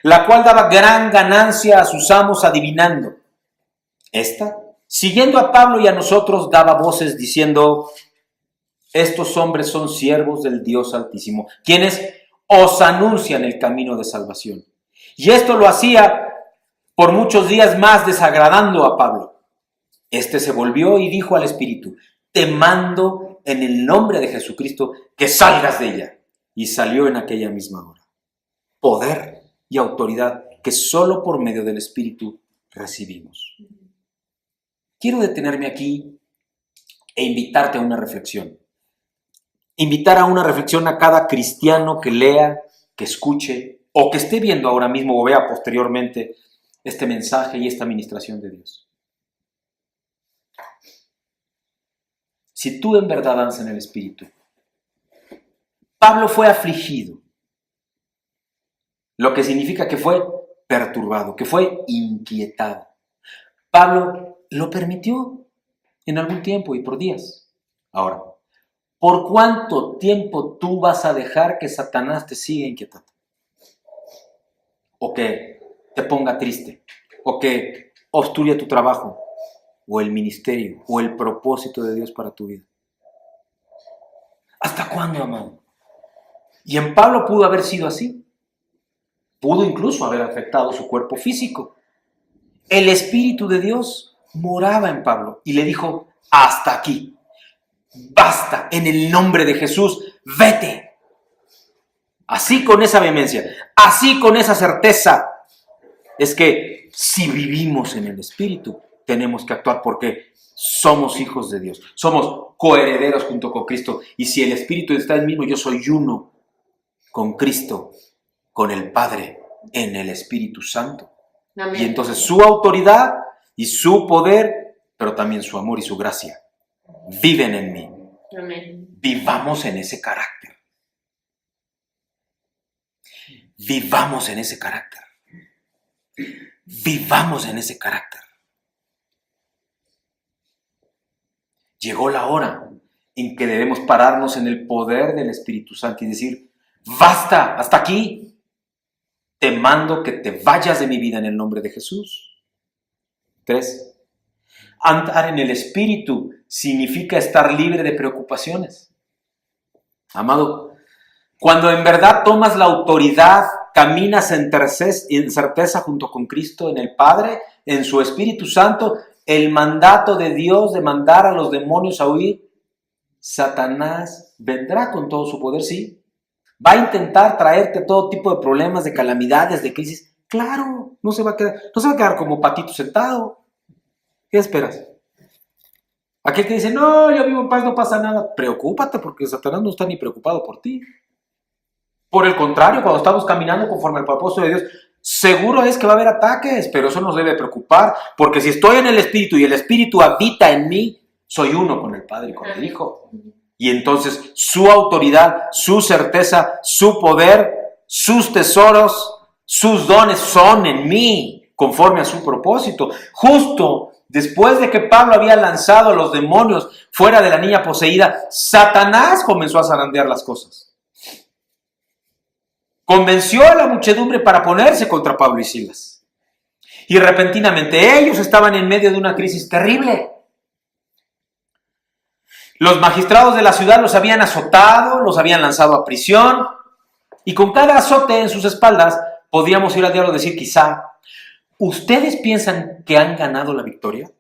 la cual daba gran ganancia a sus amos adivinando. Esta, siguiendo a Pablo y a nosotros, daba voces diciendo: estos hombres son siervos del Dios Altísimo, quienes os anuncian el camino de salvación. Y esto lo hacía por muchos días más, desagradando a Pablo. Este se volvió y dijo al espíritu: te mando en el nombre de Jesucristo que salgas de ella. Y salió en aquella misma hora. Poder y autoridad que solo por medio del Espíritu recibimos. Quiero detenerme aquí e invitarte a una reflexión. Invitar a una reflexión a cada cristiano que lea, que escuche o que esté viendo ahora mismo o vea posteriormente este mensaje y esta ministración de Dios. Si tú en verdad andas en el Espíritu, Pablo fue afligido, lo que significa que fue perturbado, que fue inquietado. Pablo lo permitió en algún tiempo y por días. Ahora, ¿por cuánto tiempo tú vas a dejar que Satanás te siga inquietando? O que te ponga triste, o que obstruya tu trabajo, o el ministerio, o el propósito de Dios para tu vida. ¿Hasta cuándo, amado? Y en Pablo pudo haber sido así. Pudo incluso haber afectado su cuerpo físico. El Espíritu de Dios moraba en Pablo y le dijo: hasta aquí. Basta, en el nombre de Jesús, vete. así con esa vehemencia, así con esa certeza, es que si vivimos en el Espíritu, tenemos que actuar porque somos hijos de Dios, somos coherederos junto con Cristo. Y si el Espíritu está en mí, yo soy uno con Cristo, con el Padre, en el Espíritu Santo. Amén. Y entonces su autoridad y su poder, pero también su amor y su gracia, viven en mí. Amén. Vivamos en ese carácter. Vivamos en ese carácter. Vivamos en ese carácter. Llegó la hora en que debemos pararnos en el poder del Espíritu Santo y decir, basta, hasta aquí. Te mando que te vayas de mi vida en el nombre de Jesús. 3. Andar en el Espíritu significa estar libre de preocupaciones. Amado, cuando en verdad tomas la autoridad, caminas en certeza junto con Cristo, en el Padre, en su Espíritu Santo, el mandato de Dios de mandar a los demonios a huir, Satanás vendrá con todo su poder, sí. Va a intentar traerte todo tipo de problemas, de calamidades, de crisis. Claro, no se va a quedar como patito sentado. ¿Qué esperas? Aquel que dice, no, yo vivo en paz, no pasa nada. Preocúpate porque Satanás no está ni preocupado por ti. Por el contrario, cuando estamos caminando conforme al propósito de Dios, seguro es que va a haber ataques, pero eso nos debe preocupar, porque si estoy en el Espíritu y el Espíritu habita en mí, soy uno con el Padre y con el Hijo. Y entonces su autoridad, su certeza, su poder, sus tesoros, sus dones son en mí, conforme a su propósito. Justo después de que Pablo había lanzado a los demonios fuera de la niña poseída, Satanás comenzó a zarandear las cosas. Convenció a la muchedumbre para ponerse contra Pablo y Silas. Y repentinamente ellos estaban en medio de una crisis terrible. Los magistrados de la ciudad los habían azotado, los habían lanzado a prisión, y con cada azote en sus espaldas podríamos ir al diablo y decir quizá, ¿ustedes piensan que han ganado la victoria?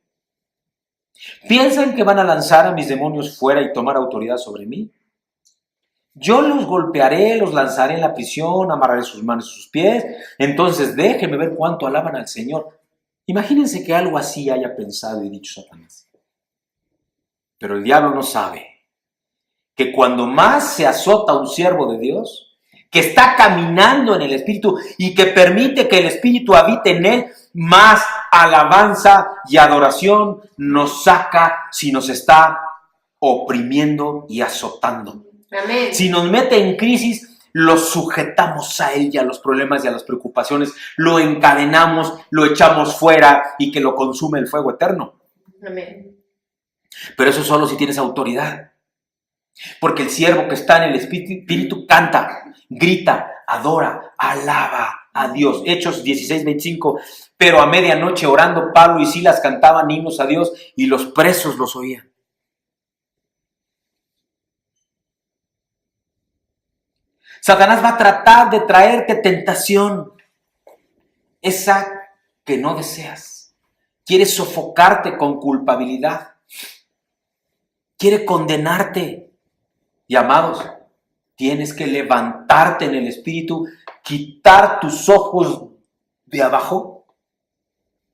¿Piensan que van a lanzar a mis demonios fuera y tomar autoridad sobre mí? Yo los golpearé, los lanzaré en la prisión, amarraré sus manos y sus pies, entonces déjenme ver cuánto alaban al Señor. Imagínense que algo así haya pensado y dicho Satanás. Pero el diablo no sabe que cuando más se azota a un siervo de Dios, que está caminando en el Espíritu y que permite que el Espíritu habite en él, más alabanza y adoración nos saca si nos está oprimiendo y azotando. Amén. Si nos mete en crisis, lo sujetamos a él y a los problemas y a las preocupaciones, lo encadenamos, lo echamos fuera y que lo consume el fuego eterno. Amén. Pero eso solo si tienes autoridad. Porque el siervo que está en el Espíritu canta, grita, adora, alaba a Dios. Hechos 16:25. Pero a medianoche orando Pablo y Silas cantaban himnos a Dios y los presos los oían. Satanás va a tratar de traerte tentación, esa que no deseas. Quiere sofocarte con culpabilidad. Quiere condenarte. Y amados, tienes que levantarte en el Espíritu, quitar tus ojos de abajo,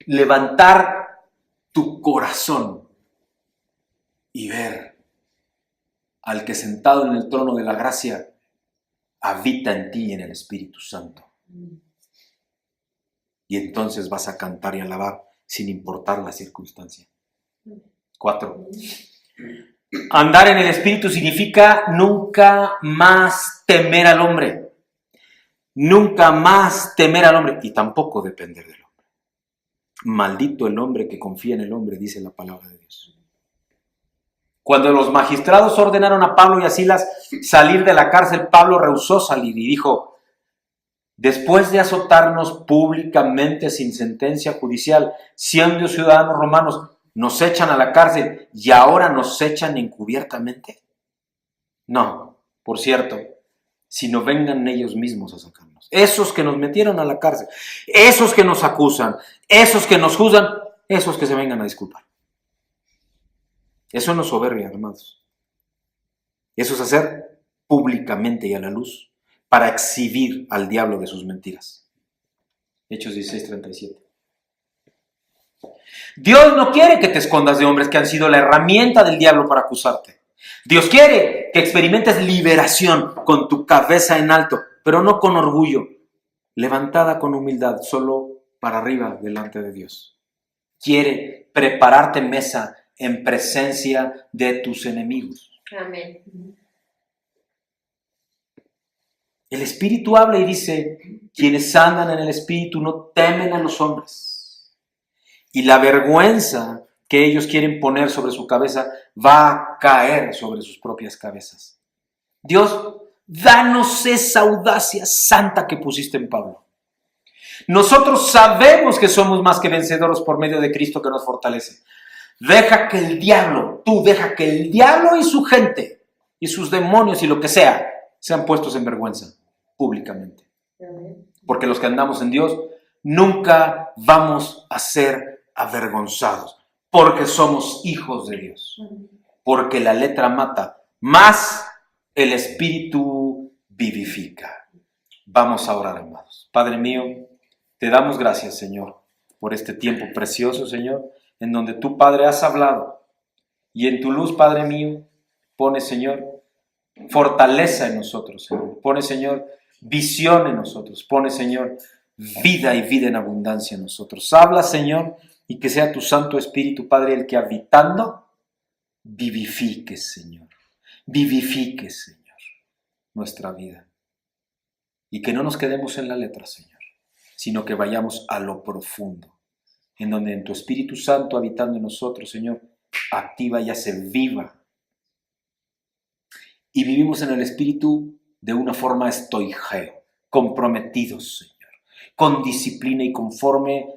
levantar tu corazón y ver al que sentado en el trono de la gracia habita en ti en el Espíritu Santo. Y entonces vas a cantar y alabar sin importar la circunstancia. 4. Andar en el Espíritu significa nunca más temer al hombre. Nunca más temer al hombre. Y tampoco depender del hombre. Maldito el hombre que confía en el hombre, dice la palabra de Dios. Cuando los magistrados ordenaron a Pablo y a Silas salir de la cárcel, Pablo rehusó salir y dijo, después de azotarnos públicamente sin sentencia judicial, siendo ciudadanos romanos, nos echan a la cárcel y ahora nos echan encubiertamente. No, por cierto, sino vengan ellos mismos a sacarnos. Esos que nos metieron a la cárcel, esos que nos acusan, esos que nos juzgan, esos que se vengan a disculpar. Eso no es soberbia, hermanos. Eso es hacer públicamente y a la luz para exhibir al diablo de sus mentiras. Hechos 16:37. Dios no quiere que te escondas de hombres que han sido la herramienta del diablo para acusarte. Dios quiere que experimentes liberación con tu cabeza en alto, pero no con orgullo, levantada con humildad, solo para arriba delante de Dios. Quiere prepararte mesa en presencia de tus enemigos. Amén. El Espíritu habla y dice, quienes andan en el Espíritu no temen a los hombres. Y la vergüenza que ellos quieren poner sobre su cabeza va a caer sobre sus propias cabezas. Dios, danos esa audacia santa que pusiste en Pablo. Nosotros sabemos que somos más que vencedores por medio de Cristo que nos fortalece. Deja que el diablo y su gente y sus demonios y lo que sea sean puestos en vergüenza públicamente. Porque los que andamos en Dios nunca vamos a ser avergonzados, porque somos hijos de Dios. Porque la letra mata, más el Espíritu vivifica. Vamos a orar, amados. Padre mío, te damos gracias, Señor, por este tiempo precioso, Señor, en donde tú, Padre, has hablado. Y en tu luz, Padre mío, pone, Señor, fortaleza en nosotros, Señor. Pone, Señor, visión en nosotros. Pone, Señor, vida y vida en abundancia en nosotros. Habla, Señor, y que sea tu Santo Espíritu, Padre, el que habitando vivifique, Señor. Vivifique, Señor, nuestra vida. Y que no nos quedemos en la letra, Señor, sino que vayamos a lo profundo, en donde en tu Espíritu Santo habitando en nosotros, Señor, activa y hace viva. Y vivimos en el Espíritu de una forma estoigeo, comprometidos, Señor, con disciplina y conforme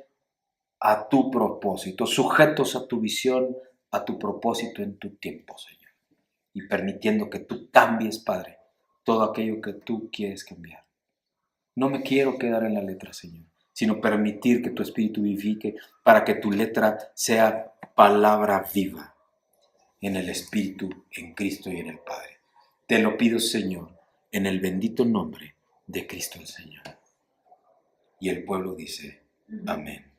a tu propósito, sujetos a tu visión, a tu propósito en tu tiempo, Señor. Y permitiendo que tú cambies, Padre, todo aquello que tú quieres cambiar. No me quiero quedar en la letra, Señor, sino permitir que tu Espíritu vivifique para que tu letra sea palabra viva en el Espíritu, en Cristo y en el Padre. Te lo pido, Señor, en el bendito nombre de Cristo el Señor. Y el pueblo dice, amén.